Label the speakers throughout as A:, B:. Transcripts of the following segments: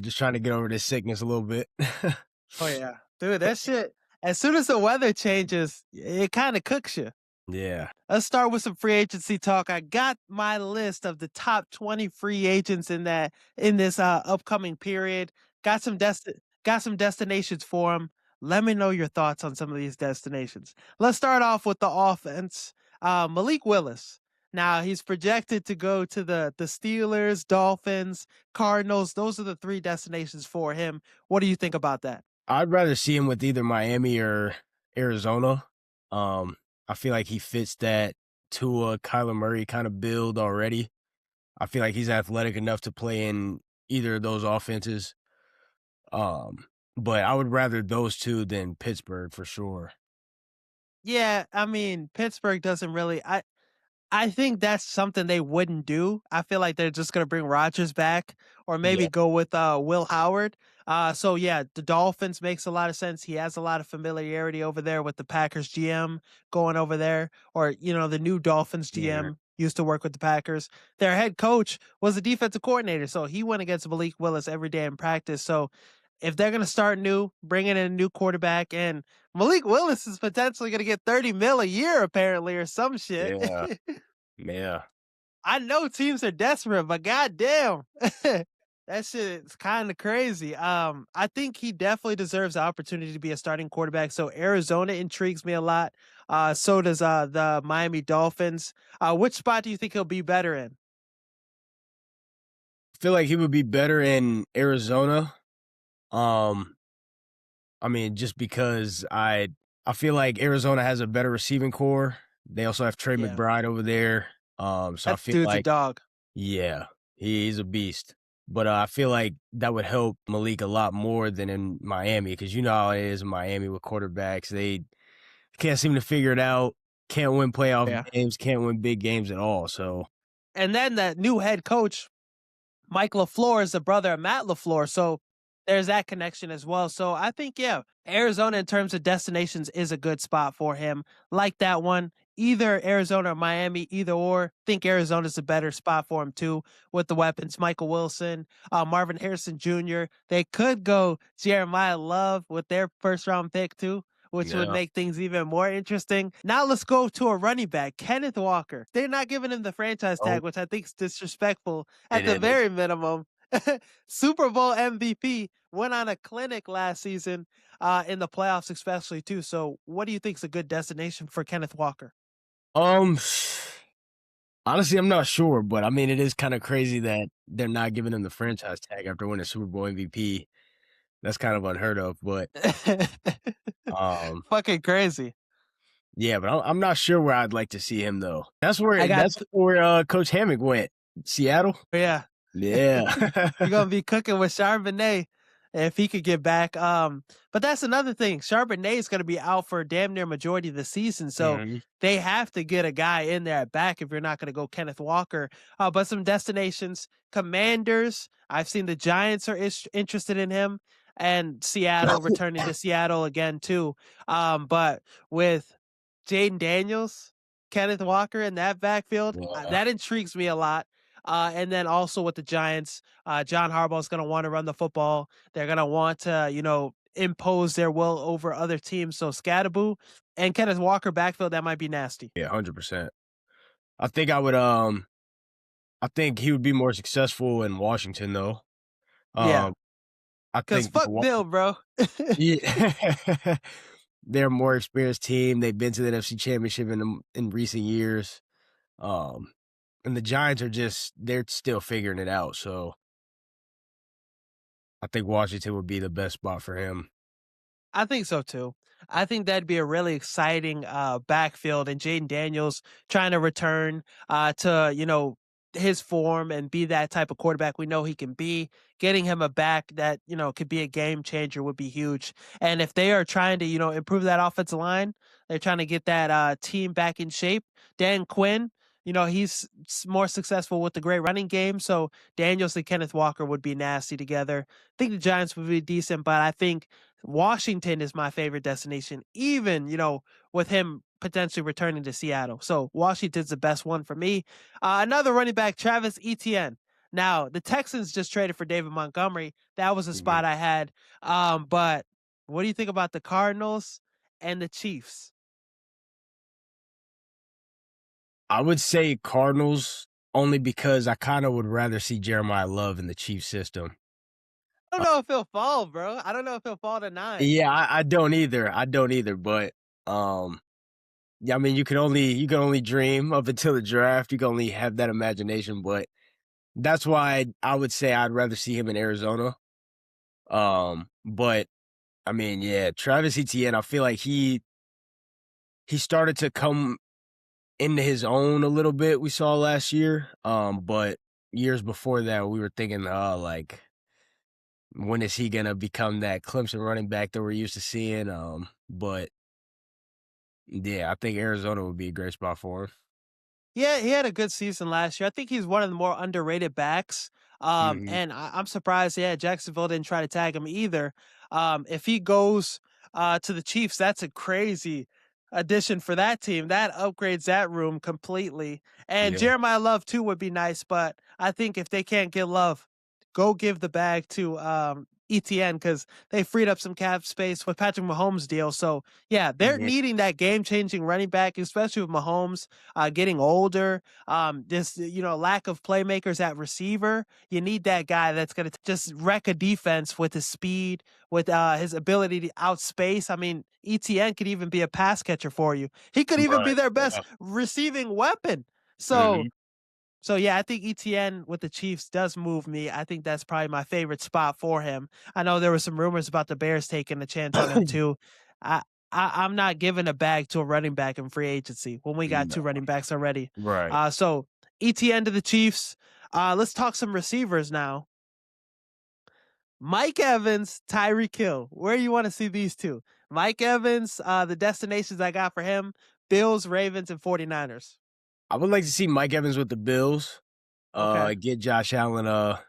A: just trying to get over this sickness a little bit.
B: Oh, yeah. Dude, that shit, as soon as the weather changes, it kinda cooks you.
A: Yeah.
B: Let's start with some free agency talk. I got my list of the top 20 free agents in this upcoming period. Got some got some destinations for them. Let me know your thoughts on some of these destinations. Let's start off with the offense. Malik Willis. Now he's projected to go to the Steelers, Dolphins, Cardinals. Those are the three destinations for him. What do you think about that?
A: I'd rather see him with either Miami or Arizona. I feel like he fits that Tua, Kyler Murray kind of build already. I feel like he's athletic enough to play in either of those offenses. But I would rather those two than Pittsburgh for sure.
B: Yeah, I mean, Pittsburgh doesn't really I think that's something they wouldn't do. I feel like they're just gonna bring Rodgers back or maybe
A: Yeah.
B: go with Will Howard. So yeah, the Dolphins makes a lot of sense. He has a lot of familiarity over there with the Packers GM going over there, or the new Dolphins
A: Yeah.
B: GM used to work with the Packers. Their head coach was a defensive coordinator, so he went against Malik Willis every day in practice. So if they're gonna start new, bring in a new quarterback, and Malik Willis is potentially gonna get 30 mil a year apparently or some shit.
A: Yeah. Yeah.
B: I know teams are desperate, but goddamn, that shit is kind of crazy. I think he definitely deserves the opportunity to be a starting quarterback. So Arizona intrigues me a lot. So does the Miami Dolphins. Which spot do you think he'll be better in?
A: I feel like he would be better in Arizona. Um, I mean, just because I feel like Arizona has a better receiving core. They also have Trey
B: Yeah,
A: McBride over there. So I
B: that
A: feel
B: dude's a
A: like,
B: dog.
A: yeah, he's a beast. But I feel like that would help Malik a lot more than in Miami because you know how it is in Miami with quarterbacks. They can't seem to figure it out, can't win playoff
B: Yeah,
A: games, can't win big games at all. So,
B: and then that new head coach Mike LaFleur is the brother of Matt LaFleur, so there's that connection as well. So I think, yeah, Arizona in terms of destinations is a good spot for him. Like that one, either Arizona or Miami, either or. Think Arizona's a better spot for him too with the weapons. Michael Wilson, Marvin Harrison Jr. They could go Jeremiah Love with their first round pick too, which would
A: yeah.
B: make things even more interesting. Now let's go to a running back, Kenneth Walker. They're not giving him the franchise
A: Oh,
B: tag, which I think is disrespectful at
A: it
B: the
A: is.
B: very minimum. Super Bowl MVP went on a clinic last season in the playoffs, especially too. So, what do you think is a good destination for Kenneth Walker?
A: Um, honestly, I'm not sure, but I mean, it is kind of crazy that they're not giving him the franchise tag after winning Super Bowl MVP. That's kind of unheard of, but um,
B: Fucking crazy.
A: yeah, but I'm not sure where I'd like to see him though.
B: I got,
A: That's where Coach Hammock went. Seattle.
B: yeah.
A: Yeah.
B: You're gonna be cooking with Charbonnet if he could get back. But that's another thing. Charbonnet is gonna be out for damn near majority of the season, so
A: Mhm.
B: they have to get a guy in there at back if you're not gonna go Kenneth Walker. But some destinations, Commanders. I've seen the Giants are interested in him, and Seattle returning to Seattle again too. But with Jaden Daniels, Kenneth Walker in that backfield,
A: Yeah.
B: that intrigues me a lot. And then also with the Giants, John Harbaugh is going to want to run the football. They're going to want to, impose their will over other teams. So Scadaboo and Kenneth Walker backfield, that might be nasty.
A: Yeah, 100%. I think I think he would be more successful in Washington though.
B: Yeah,
A: Um, I
B: because
A: think
B: fuck Bill, bro.
A: yeah. They're a more experienced team. They've been to the NFC Championship in recent years. Um, and the Giants they're still figuring it out. So I think Washington would be the best spot for him.
B: I think so too. I think that'd be a really exciting backfield, and Jaden Daniels trying to return to his form and be that type of quarterback we know he can be. Getting him a back that could be a game changer would be huge. And if they are trying to improve that offensive line, they're trying to get that team back in shape. Dan Quinn. He's more successful with the great running game. So Daniels and Kenneth Walker would be nasty together. I think the Giants would be decent, but I think Washington is my favorite destination, even, with him potentially returning to Seattle. So Washington's the best one for me. Another running back, Travis Etienne. Now, the Texans just traded for David Montgomery. That was a
A: Mhm.
B: spot I had. But what do you think about the Cardinals and the Chiefs?
A: I would say Cardinals only because I kinda would rather see Jeremiah Love in the Chiefs system.
B: I don't
A: Uh,
B: know if he'll fall, bro. I don't know if he'll fall to 9.
A: yeah, I don't either, but, yeah, I mean, you can only dream up until the draft, you can only have that imagination, but that's why I would say I'd rather see him in Arizona. But, I mean, yeah, Travis Etienne, I feel like he started to come into his own a little bit, we saw last year, but years before that, we were thinking, like, when is he gonna become that Clemson running back that we're used to seeing? But yeah, I think Arizona would be a great spot for him.
B: Yeah, he had a good season last year. I think he's one of the more underrated backs.
A: Mhm.
B: And I'm surprised, yeah, Jacksonville didn't try to tag him either. If he goes to the Chiefs, that's a crazy addition for that team. That upgrades that room completely. And
A: Yeah.
B: Jeremiah Love too would be nice, but I think if they can't get Love, go give the bag to ETN because they freed up some cap space with Patrick Mahomes' deal. So yeah, they're
A: Yeah.
B: needing that game changing running back, especially with Mahomes getting older. This lack of playmakers at receiver. You need that guy that's going to just wreck a defense with his speed, with his ability to outspace. I mean, ETN could even be a pass catcher for you. He could even be
A: Right.
B: their best
A: Yeah.
B: receiving weapon. So
A: Mhm.
B: so yeah, I think ETN with the Chiefs does move me. I think that's probably my favorite spot for him. I know there were some rumors about the Bears taking a chance on him too. I, I'm not giving a bag to a running back in free agency when we got
A: No.
B: two running backs already.
A: Right.
B: So ETN to the Chiefs. Let's talk some receivers now. Mike Evans, Tyreek Hill. Where you want to see these two? Mike Evans, the destinations I got for him, Bills, Ravens, and 49ers.
A: I would like to see Mike Evans with the Bills,
B: Okay.
A: get Josh Allen a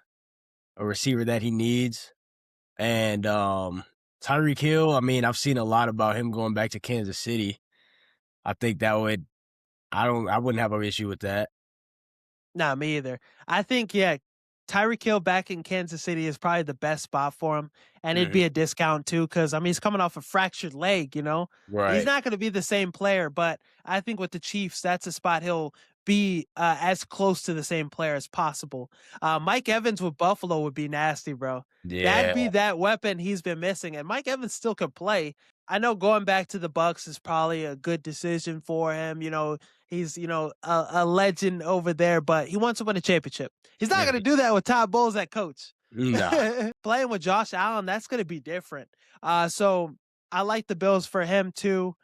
A: receiver that he needs. And Tyreek Hill, I mean, I've seen a lot about him going back to Kansas City. I think that would I wouldn't have an issue with that.
B: Nah, me either. I think, yeah, Tyreek Hill back in Kansas City is probably the best spot for him, and it'd
A: Mhm.
B: be a discount too, because I mean he's coming off a fractured leg. He's
A: Right.
B: not going to be the same player, but I think with the Chiefs, that's a spot he'll be as close to the same player as possible. Mike Evans with Buffalo would be nasty, bro. That'd
A: Yeah.
B: be that weapon he's been missing, and Mike Evans still could play. I know going back to the Bucks is probably a good decision for him. He's, a legend over there, but he wants to win a championship. He's not going to
A: Mhm.
B: do that with Todd Bowles at coach.
A: Nah.
B: Playing with Josh Allen, that's going to be different. So I like the Bills for him too.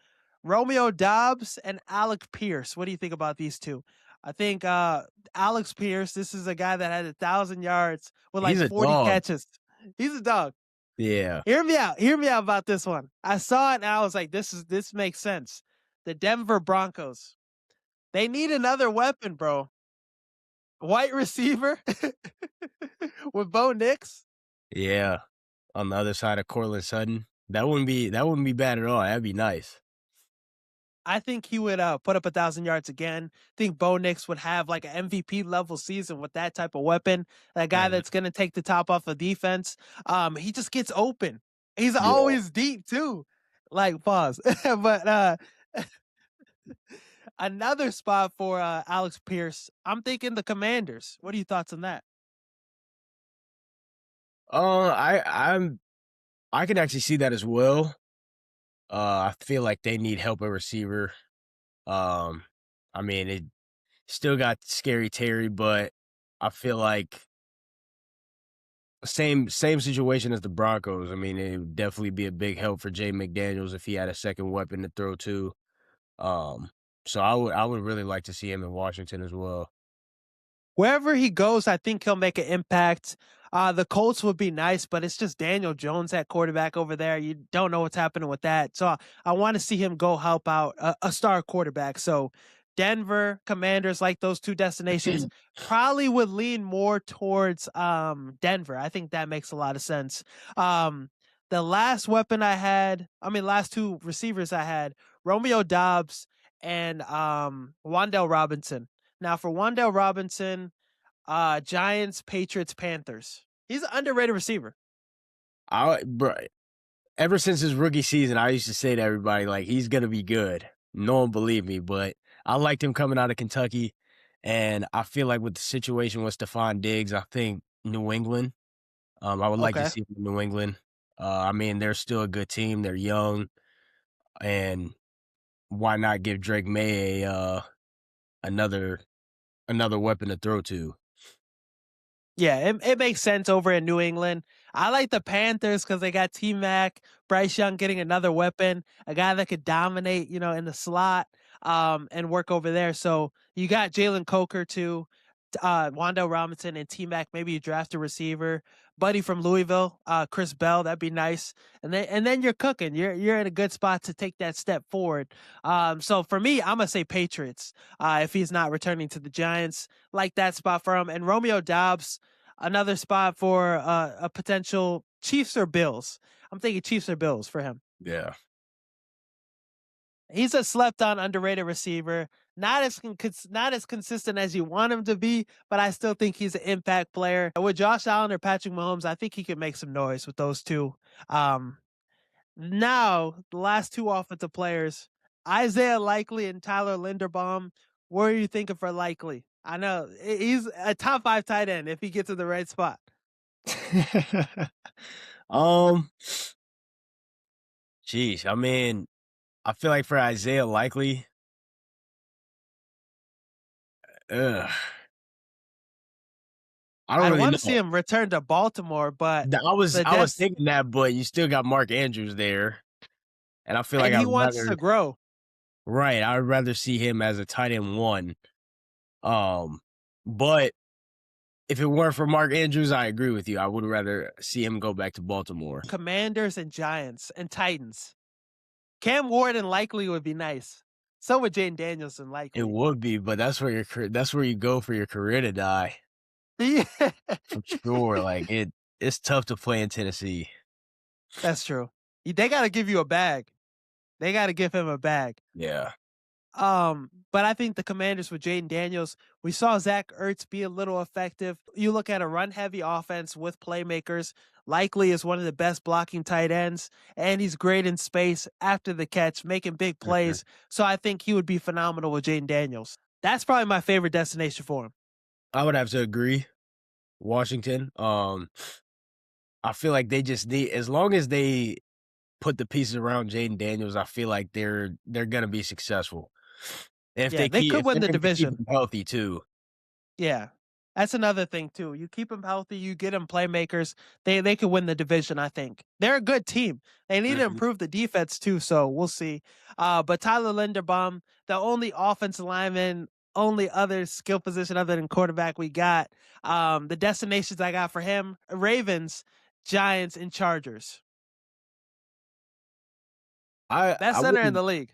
B: Romeo Dobbs and Alec Pierce. What do you think about these two? I think Alex Pierce, this is a guy that had 1,000 yards with
A: He's
B: like
A: a
B: 40
A: dog.
B: catches. He's a dog.
A: Yeah.
B: Hear me out. Hear me out about this one. I saw it and I was like, this makes sense. The Denver Broncos. They need another weapon, bro. White receiver with Bo Nix.
A: Yeah. On the other side of Courtland Sutton. That wouldn't be bad at all. That'd be nice.
B: I think he would put up 1,000 yards again. I think Bo Nix would have like an MVP level season with that type of weapon. A guy
A: Mhm.
B: that's gonna take the top off of defense. He just gets open. He's
A: Yeah.
B: always deep too. Like pause. But another spot for Alex Pierce. I'm thinking the Commanders. What are your thoughts on that?
A: I can actually see that as well. I feel like they need help at receiver. Um, I mean, it still got Scary Terry, but I feel like same situation as the Broncos. I mean, it would definitely be a big help for Jay McDaniels if he had a second weapon to throw to. Um, so I would really like to see him in Washington as well.
B: Wherever he goes, I think he'll make an impact. The Colts would be nice, but it's just Daniel Jones at quarterback over there. You don't know what's happening with that. So I want to see him go help out a star quarterback. So Denver Commanders, like those two destinations, probably would lean more towards Denver. I think that makes a lot of sense. Um, the last weapon I had, I mean, last two receivers I had, Romeo Dobbs and Wandell Robinson. Now for Wandell Robinson, Giants, Patriots, Panthers. He's an underrated receiver.
A: Bro, ever since his rookie season, I used to say to everybody, like, he's gonna be good. No one believed me, but I liked him coming out of Kentucky, and I feel like with the situation with Stephon Diggs, I think New England. I would like to
B: Okay.
A: see him in New England. I mean, they're still a good team. They're young, and why not give Drake May another another weapon to throw to?
B: Yeah, it makes sense over in New England. I like the Panthers because they got T Mac, Bryce Young getting another weapon, a guy that could dominate, in the slot, and work over there. So you got Jalen Coker too, Wando Robinson and T Mac. Maybe you draft a receiver, buddy from Louisville, Chris Bell. That'd be nice. And then you're cooking. You're in a good spot to take that step forward. So for me, I'm gonna say Patriots. If he's not returning to the Giants, like that spot for him. And Romeo Dobbs, another spot for a potential Chiefs or Bills. I'm thinking Chiefs or Bills for him.
A: Yeah.
B: He's a slept on, underrated receiver. Not as consistent as you want him to be, but I still think he's an impact player. With Josh Allen or Patrick Mahomes, I think he could make some noise with those two. Um, Now, the last two offensive players, Isaiah Likely and Tyler Linderbaum. What are you thinking for Likely? I know he's a top 5 tight end if he gets in the right spot.
A: um, Geez, I mean, I feel like for Isaiah Likely, ugh, I don't
B: I
A: really
B: want to see
A: know.
B: him return to Baltimore, but the
A: I was
B: des
A: thinking that, but you still got Mark Andrews there, and I feel like
B: and
A: I'd
B: he wants
A: rather
B: to grow.
A: right, I'd rather see him as a tight end 1. Um, but if it weren't for Mark Andrews, I agree with you. I would rather see him go back to Baltimore.
B: Commanders and Giants and Titans. Cam Ward and Likely would be nice. So would Jane Daniels and
A: It
B: Likely.
A: would be, but that's where you go for your career to die,
B: Yeah,
A: for sure. Like, it's tough to play in Tennessee.
B: that's true. They got to give you a bag. They got to give him a bag.
A: Yeah.
B: But I think the Commanders with Jaden Daniels, we saw Zach Ertz be a little effective. You look at a run heavy offense with playmakers. Likely is one of the best blocking tight ends, and he's great in space after the catch, making big
A: Mhm.
B: plays. So I think he would be phenomenal with Jaden Daniels. That's probably my favorite destination for him.
A: I would have to agree. Washington. I feel like they just need as long as they put the pieces around Jaden Daniels, I feel like they're gonna be successful.
B: Yeah, they could
A: If
B: win
A: they're
B: the
A: able to keep
B: division.
A: him healthy too.
B: Yeah. That's another thing too. You keep them healthy, you get them playmakers, they could win the division, I think. They're a good team. They need to
A: Mhm.
B: improve the defense too, so we'll see. But Tyler Linderbaum, the only offensive lineman, only other skill position other than quarterback we got. The destinations I got for him, Ravens, Giants, and Chargers. Best
A: I
B: center in the league.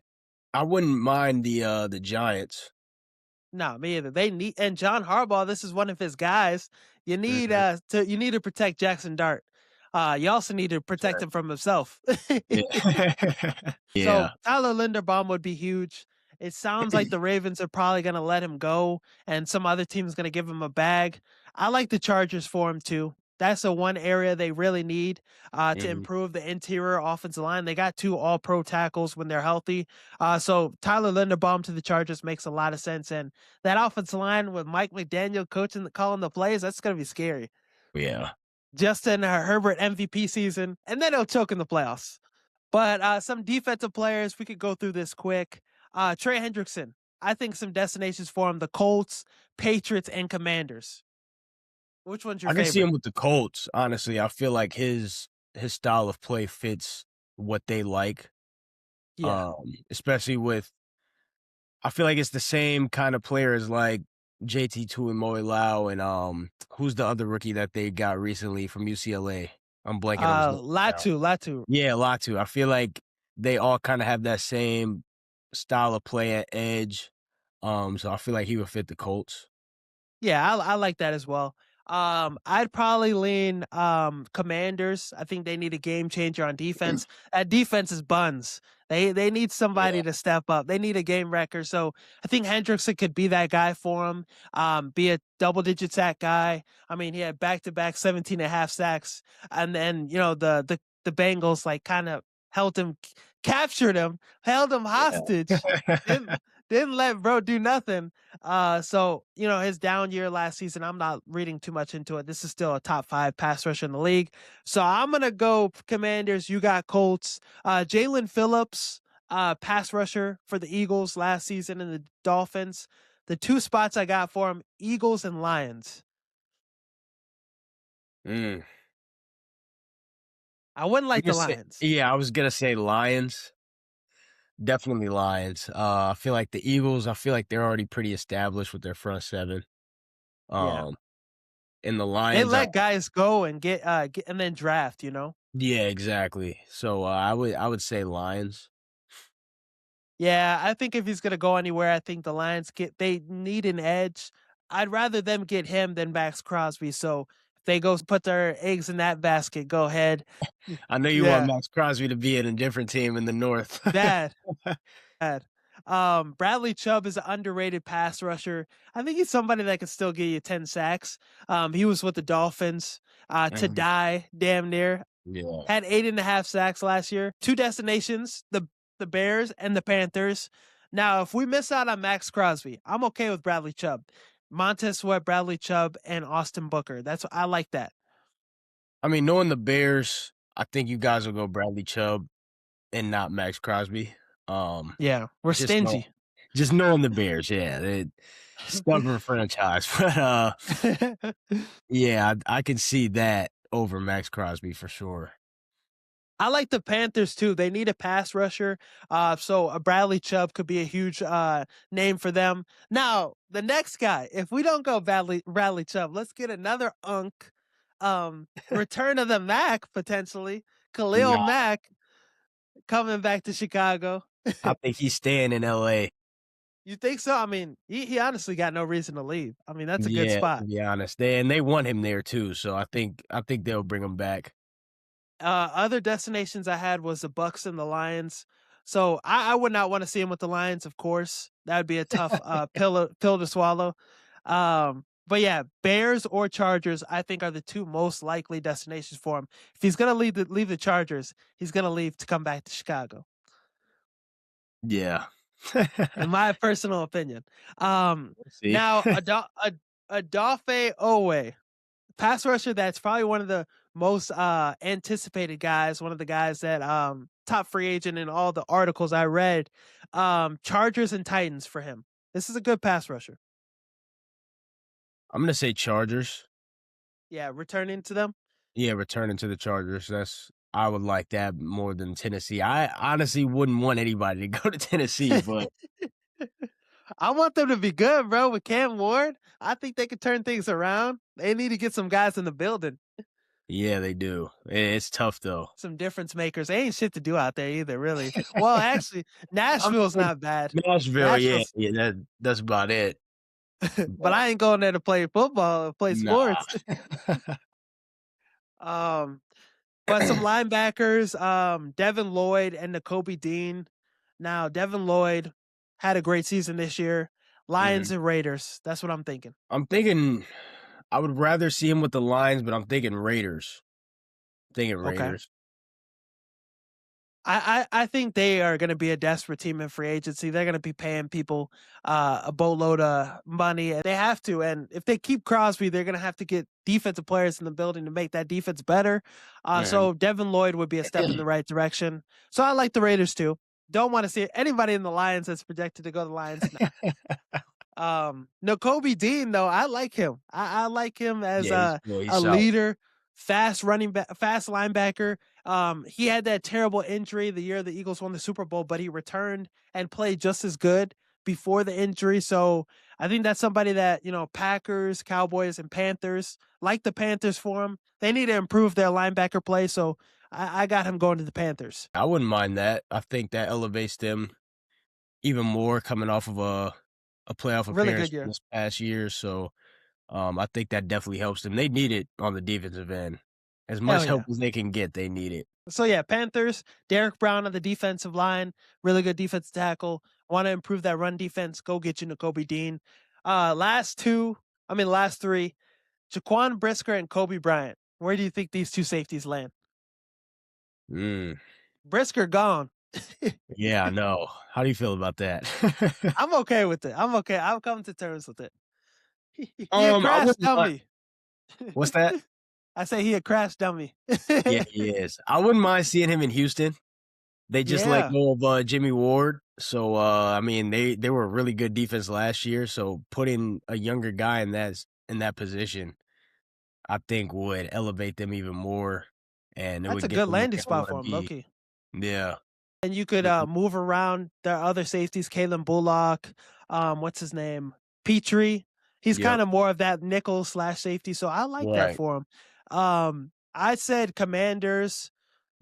A: wouldn't mind the Giants.
B: No, me either. They need and John Harbaugh, this is one of his guys.
A: Mhm.
B: You need to protect Jackson Dart. You also need to
A: That's
B: protect
A: right.
B: him from himself.
A: Yeah.
B: So
A: Yeah.
B: Tyler Linderbaum would be huge. It sounds like the Ravens are probably gonna let him go and some other team's gonna give him a bag. I like the Chargers for him too. That's the one area they really need to
A: Mhm.
B: improve the interior offensive line. They got 2 all pro tackles when they're healthy. So Tyler Linderbaum to the Chargers makes a lot of sense. And that offensive line with Mike McDaniel coaching, calling the plays, that's going to be scary.
A: Yeah.
B: Justin Herbert MVP season, and then he'll choke in the playoffs. But some defensive players, we could go through this quick. Trey Hendrickson, I think some destinations for him: the Colts, Patriots, and Commanders. Which one's your
A: I can see
B: favorite?
A: him with the Colts, honestly. I feel like his style of play fits what they like.
B: Yeah.
A: Especially with I feel like it's the same kind of player as like JT Tuimoloau and who's the other rookie that they got recently from UCLA? I'm blanking on his name now.
B: Latu.
A: Yeah, Latu. I feel like they all kind of have that same style of play at edge. So I feel like he would fit the Colts.
B: Yeah, I like that as well. I'd probably lean Commanders. I think they need a game changer on defense. That defense is buns. They need somebody
A: Yeah.
B: to step up. They need a game wrecker. So I think Hendrickson could be that guy for him. Be a double digit sack guy. I mean, he had back to back 17 and a half sacks. And then, the Bengals like kind of held him, captured him, held him hostage.
A: Yeah.
B: Didn't didn't let bro do nothing. So his down year last season, I'm not reading too much into it. This is still a top 5 pass rusher in the league. So I'm gonna go Commanders. You got Colts. Jalen Phillips, pass rusher for the Eagles last season and the Dolphins. The 2 spots I got for him: Eagles and Lions.
A: Mm.
B: I wouldn't
A: I'm
B: like
A: gonna
B: the
A: say,
B: Lions.
A: yeah, I was gonna say Lions. Definitely Lions. I feel like the Eagles. I feel like they're already pretty established with their front seven.
B: Yeah,
A: Um, and the
B: they
A: Lions are.
B: let guys go and get and then draft.
A: Yeah, exactly. So I would say Lions.
B: Yeah, I think if he's gonna go anywhere, I think the Lions they need an edge. I'd rather them get him than Max Crosby. So if they go put their eggs in that basket, go ahead.
A: I know you want
B: Yeah,
A: Max Crosby to be in a different team in the North.
B: bad, bad. Bradley Chubb is an underrated pass rusher. I think he's somebody that can still give you 10 sacks. He was with the Dolphins to
A: Mhm.
B: die, damn near.
A: Yeah.
B: Had 8.5 sacks last year. 2 destinations, the Bears and the Panthers. Now, if we miss out on Max Crosby, I'm okay with Bradley Chubb. Montez Sweat, Bradley Chubb, and Austin Booker. I like that.
A: I mean, knowing the Bears, I think you guys will go Bradley Chubb and not Max Crosby. Um,
B: Yeah, we're
A: just know,
B: stingy.
A: just knowing the Bears, yeah, they stubborn franchise, but yeah, I can see that over Max Crosby for sure.
B: I like the Panthers too. They need a pass rusher. So a Bradley Chubb could be a huge name for them. Now, the next guy, if we don't go Bradley Chubb, let's get another unk. Return of the Mac potentially. Khalil
A: No,
B: Mack coming back to Chicago.
A: I think he's staying in LA.
B: You think so? I mean, he honestly got no reason to leave. I mean, that's a good
A: Yeah, to
B: spot.
A: be honest, they want him there too, so I think they'll bring him back.
B: Other destinations I had was the Bucks and the Lions. So I would not want to see him with the Lions, of course. That would be a tough pill to swallow. But yeah, Bears or Chargers, I think are the 2 most likely destinations for him. If he's gonna leave the Chargers, he's gonna leave to come back to Chicago,
A: Yeah.
B: in my personal opinion.
A: We'll see.
B: Now Adafe Owe, pass rusher that's probably one of the most anticipated guys, one of the guys that top free agent in all the articles I read. Chargers and Titans for him. This is a good pass rusher.
A: I'm gonna say Chargers.
B: Yeah, returning to them.
A: Yeah, returning to the Chargers. I would like that more than Tennessee. I honestly wouldn't want anybody to go to Tennessee, but
B: I want them to be good, bro. With Cam Ward, I think they could turn things around. They need to get some guys in the building,
A: yeah, they do. It's tough though.
B: some difference makers. They ain't shit to do out there either, really. Well, actually,
A: I
B: Nashville's
A: mean,
B: not bad.
A: Nashville, yeah,
B: Nashville's,
A: yeah, that's about it.
B: but
A: But
B: I ain't going there to play football, play
A: nah.
B: sports. Um, but some linebackers, Devin Lloyd and Nakobe Dean. Now, Devin Lloyd had a great season this year. Lions
A: Mhm.
B: and Raiders. That's what I'm thinking.
A: I'm thinking I would rather see him with the Lions, but I'm thinking Raiders. Thinking
B: Okay.
A: Raiders.
B: I think they are going to be a desperate team in free agency. They're going to be paying people a boatload of money. They have to, and if they keep Crosby, they're going to have to get defensive players in the building to make that defense better.
A: Mhm.
B: So Devin Lloyd would be a step in the right direction. So I like the Raiders too. Don't want to see anybody in the Lions that's projected to go to the Lions. No, Kobe Dean though, I like him. I like him as
A: Yeah, he's
B: a
A: solid.
B: leader, fast linebacker. He had that terrible injury the year the Eagles won the Super Bowl, but he returned and played just as good before the injury. So I think that's somebody that Packers, Cowboys, and Panthers like the Panthers for him. They need to improve their linebacker play, so I got him going to the Panthers.
A: I wouldn't mind that. I think that elevates them even more coming off of a playoff
B: Really
A: appearance
B: good year.
A: this past year. So I think that definitely helps them. They need it on the defensive end. As much
B: Hell
A: help
B: yeah.
A: as they can get, they need it.
B: So yeah, Panthers, Derek Brown on the defensive line, really good defensive tackle. Want to improve that run defense? Go get you Nakobe Dean. Last three, Jaquan Brisker and Kobe Bryant. Where do you think these two safeties land?
A: Mm,
B: Brisker gone.
A: yeah, I know. How do you feel about that?
B: I'm okay with it. I'm okay. I've come to terms with it. He a
A: I
B: crash
A: wouldn't mind.
B: dummy.
A: What's that?
B: I say he a crash dummy.
A: Yeah, he is. I wouldn't mind seeing him in Houston. They just let
B: Yeah,
A: go of Jimmy Ward, so I mean they were a really good defense last year. So putting a younger guy in that position, I think would elevate them even more, and it
B: that's
A: would
B: a
A: get
B: good
A: them where
B: landing
A: they
B: spot
A: want to
B: for him,
A: be.
B: Loki.
A: Yeah.
B: And you could
A: Mhm.
B: move around the other safeties, Kalen Bullock, what's his name? Petrie. He's
A: Yep.
B: kind of more of that nickel slash safety. So I like that
A: Right.
B: for him. I said Commanders,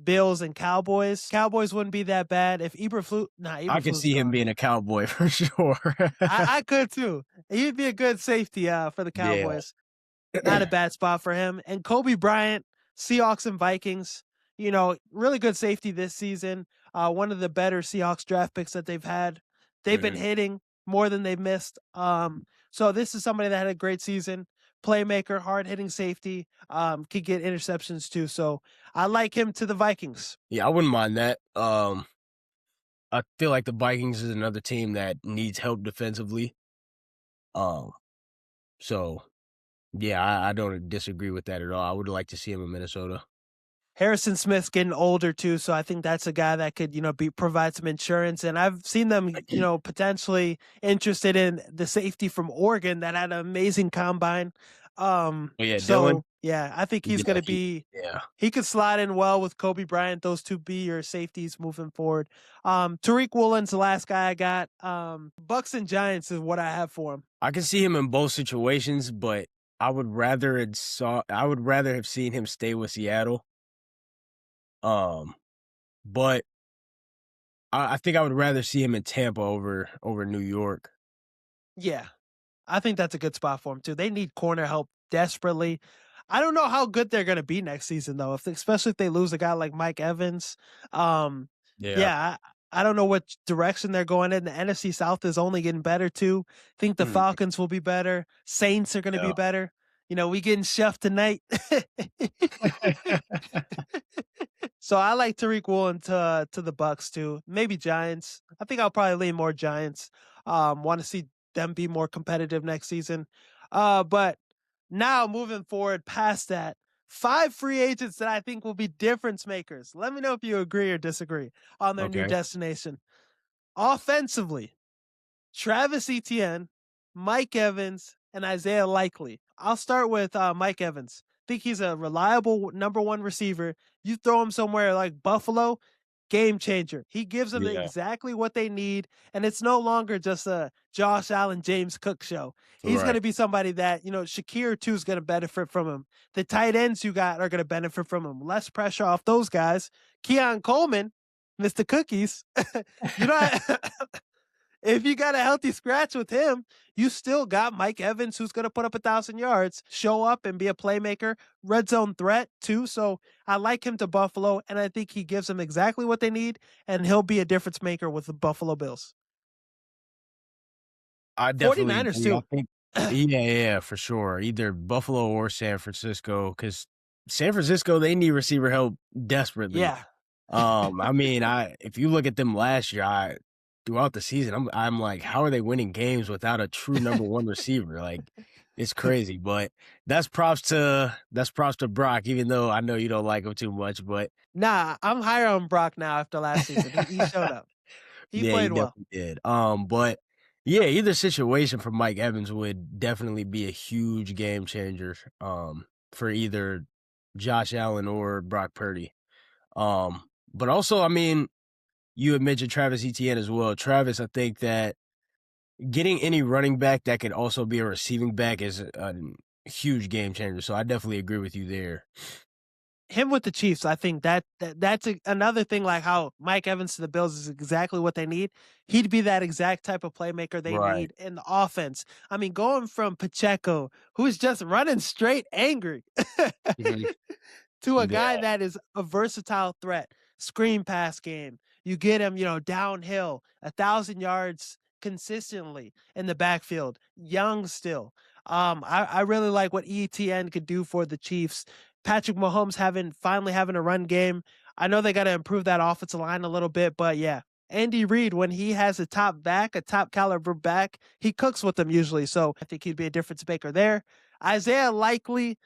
B: Bills, and Cowboys. Cowboys wouldn't be that bad if
A: I could
B: Eberflus
A: see him
B: gone.
A: being a Cowboy for sure.
B: I could too. He'd be a good safety for the
A: Yeah.
B: Cowboys. Not a bad spot for him. And Kobe Bryant, Seahawks and Vikings, really good safety this season. One of the better Seahawks draft picks that they've had. They've been
A: Mhm.
B: hitting more than they've missed. So this is somebody that had a great season. Playmaker, hard hitting safety, could get interceptions too. So I like him to the Vikings.
A: Yeah, I wouldn't mind that. I feel like the Vikings is another team that needs help defensively. Um, so yeah, I don't disagree with that at all. I would like to see him in Minnesota.
B: Harrison Smith's getting older too, so I think that's a guy that could, provide some insurance. And I've seen them, potentially interested in the safety from Oregon that had an amazing combine.
A: Oh yeah, Dylan.
B: So yeah, I think he's
A: Yeah,
B: gonna be
A: yeah.
B: he could slide in well with Kobe Bryant. Those two be your safeties moving forward. Tariq Woolen's the last guy I got. Bucks and Giants is what I have for him.
A: I can see him in both situations, but I would rather have seen him stay with Seattle. Um, but I think I would rather see him in Tampa over New York.
B: Yeah, I think that's a good spot for him too. They need corner help desperately. I don't know how good they're going to be next season though, especially if they lose a guy like Mike Evans. Um,
A: Yeah.
B: yeah, I don't know what direction they're going in. The NFC South is only getting better too. I think the
A: Mhm.
B: Falcons will be better. Saints are going to be
A: Yeah.
B: better. We getting chef tonight. So I like Tariq Woolen to the Bucks too. Maybe Giants. I think I'll probably lean more Giants. Want to see them be more competitive next season. But now moving forward past that, 5 free agents that I think will be difference makers. Let me know if you agree or disagree on their new
A: Okay.
B: destination. Offensively, Travis Etienne, Mike Evans, and Isaiah Likely. I'll start with Mike Evans. Think he's a reliable number one receiver. You throw him somewhere like Buffalo, game changer. He gives them
A: Yeah.
B: exactly what they need, and it's no longer just a Josh Allen, James Cook show. He's going
A: Right.
B: to be somebody that, Shakir too is going to benefit from him. The tight ends you got are going to benefit from him. Less pressure off those guys. Keon Coleman, Mr. Cookies. you know, if you got a healthy scratch with him, you still got Mike Evans, who's going to put up 1,000 yards, show up and be a playmaker, red zone threat too. So I like him to Buffalo, and I think he gives them exactly what they need, and he'll be a difference maker with the Buffalo Bills.
A: I definitely
B: 49ers
A: agree. I
B: too.
A: think yeah, for sure. Either Buffalo or San Francisco, because San Francisco, they need receiver help desperately.
B: Yeah.
A: I mean, I if you look at them last year, throughout the season, I'm like, how are they winning games without a true number one receiver? Like, it's crazy. But that's props to Brock, even though I know you don't like him too much. But
B: Nah, I'm higher on Brock now after last season. He showed up. He
A: yeah, he
B: played well.
A: definitely did. But yeah, either situation for Mike Evans would definitely be a huge game changer. For either Josh Allen or Brock Purdy. But also, I mean, you had mentioned Travis Etienne as well. Travis, I think that getting any running back that can also be a receiving back is a huge game changer. So I definitely agree with you there.
B: him with the Chiefs, I think that's another thing. Like how Mike Evans to the Bills is exactly what they need. He'd be that exact type of playmaker they
A: Right.
B: need in the offense. I mean, going from Pacheco, who's just running straight angry,
A: Mhm.
B: to a
A: Yeah.
B: guy that is a versatile threat, screen pass game. You get him, downhill, 1,000 yards consistently in the backfield, young still. I really like what ETN could do for the Chiefs. Patrick Mahomes finally having a run game. I know they got to improve that offensive line a little bit, but yeah, Andy Reid, when he has a top back, a top caliber back, he cooks with them usually. So I think he'd be a difference maker there. Isaiah Likely,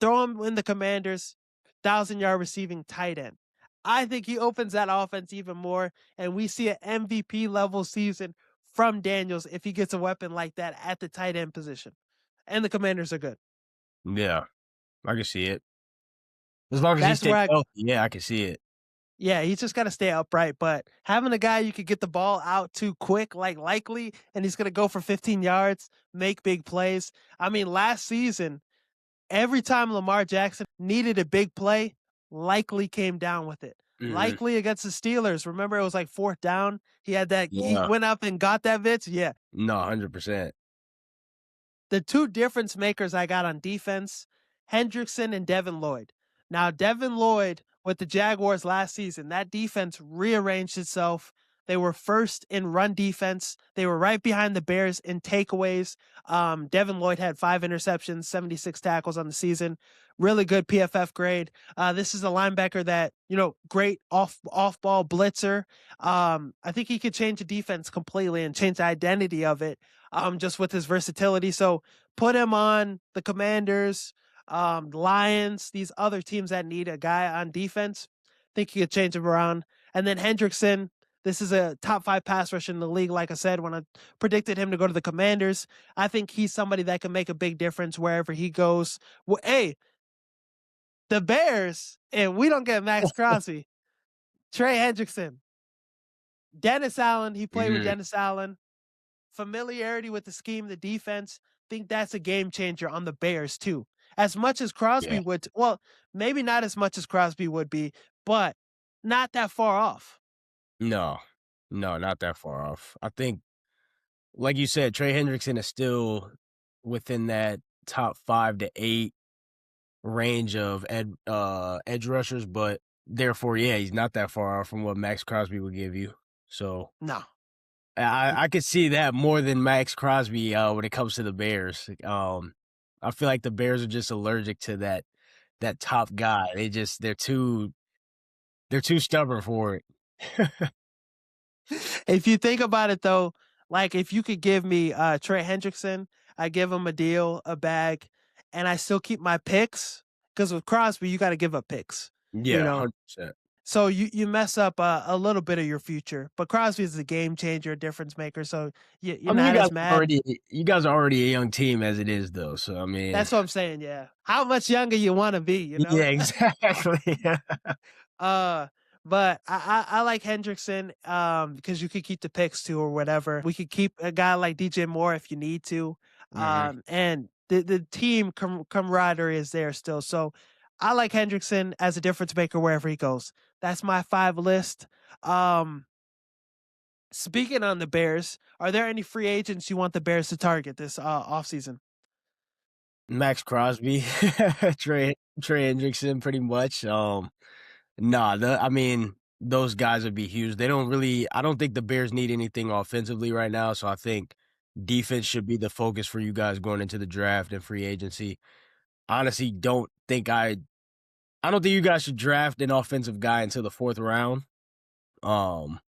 B: throw him in the Commanders, 1,000 yard receiving tight end. I think he opens that offense even more, and we see an MVP level season from Daniels if he gets a weapon like that at the tight end position. And the Commanders are good.
A: Yeah. I can see it. As long as he
B: That's
A: stays
B: where I,
A: healthy, yeah, I can see it.
B: yeah, he's just got to stay upright. But having a guy you could get the ball out to quick, like Likely, and he's going to go for 15 yards, make big plays. I mean, last season, every time Lamar Jackson needed a big play, Likely came down with it.
A: Mhm.
B: Likely against the Steelers. Remember, it was like fourth down. He
A: Yeah.
B: went up and got that bitch. Yeah.
A: No, 100%.
B: The two difference makers I got on defense, Hendrickson and Devin Lloyd. Now, Devin Lloyd with the Jaguars last season, that defense rearranged itself. They were first in run defense. They were right behind the Bears in takeaways. Devin Lloyd had 5 interceptions, 76 tackles on the season. Really good PFF grade. This is a linebacker that, great off ball blitzer. I think he could change the defense completely and change the identity of it, just with his versatility. So put him on the Commanders, Lions, these other teams that need a guy on defense. Think he could change him around. And then Hendrickson, this is a top 5 pass rush in the league. Like I said, when I predicted him to go to the Commanders, I think he's somebody that can make a big difference wherever he goes. Well, hey, the Bears, and we don't get Max Crosby, Trey Hendrickson, Dennis Allen. He played with
A: Mhm.
B: Dennis Allen. Familiarity with the scheme, the defense. Think that's a game changer on the Bears too. As much as
A: Yeah.
B: Crosby would, well, maybe not as much as Crosby would be, but not that far off.
A: No. No, not that far off. I think, like you said, Trey Hendrickson is still within that top 5 to 8 range of edge rushers, but therefore, yeah, he's not that far off from what Max Crosby would give you. So
B: No.
A: I could see that more than Max Crosby when it comes to the Bears. I feel like the Bears are just allergic to that top guy. They're too stubborn for it.
B: If you think about it though, like if you could give me Trey Hendrickson, I give him a deal, a bag, and I still keep my picks. Because with Crosby, you got to give up picks, you
A: Yeah,
B: know.
A: 100%.
B: So you mess up a little bit of your future. But Crosby is a game changer, a difference maker. So you're
A: I mean,
B: not as mad.
A: you guys are already a young team as it is, though. So I mean,
B: That's what I'm saying. Yeah. How much younger you want to be, you know?
A: yeah, exactly.
B: Uh, but I like Hendrickson because you could keep the picks too or whatever. We could keep a guy like DJ Moore if you need to.
A: hmm
B: And the team camaraderie is there still. So I like Hendrickson as a difference maker wherever he goes. That's my 5 list. Um, Speaking on the Bears, are there any free agents you want the Bears to target this offseason?
A: Max Crosby, Trey Hendrickson, pretty much. Nah, I mean, those guys would be huge. They don't really. I don't think the Bears need anything offensively right now. So I think defense should be the focus for you guys going into the draft and free agency. Honestly, I don't think you guys should draft an offensive guy until the 4th round. Um,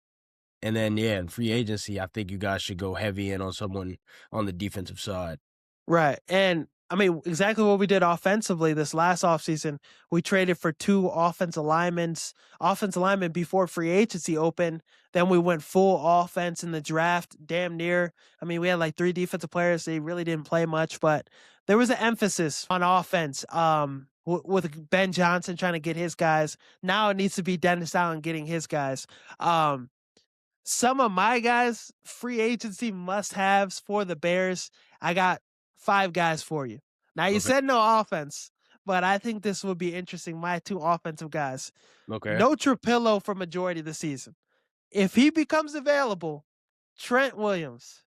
A: and then yeah, in free agency, I think you guys should go heavy in on someone on the defensive side.
B: Right. And I mean, exactly what we did offensively this last offseason. We traded for 2 offensive linemen before free agency opened. Then we went full offense in the draft, damn near. I mean, we had like 3 defensive players. They really didn't play much, but there was an emphasis on offense. With Ben Johnson trying to get his guys. Now it needs to be Dennis Allen getting his guys. Um, some of my guys, free agency must haves for the Bears. I got 5 guys for you. Now you
A: Okay.
B: said no offense, but I think this will be interesting. My two offensive guys.
A: Okay.
B: No Trapillo for majority of the season. If he becomes available, Trent Williams.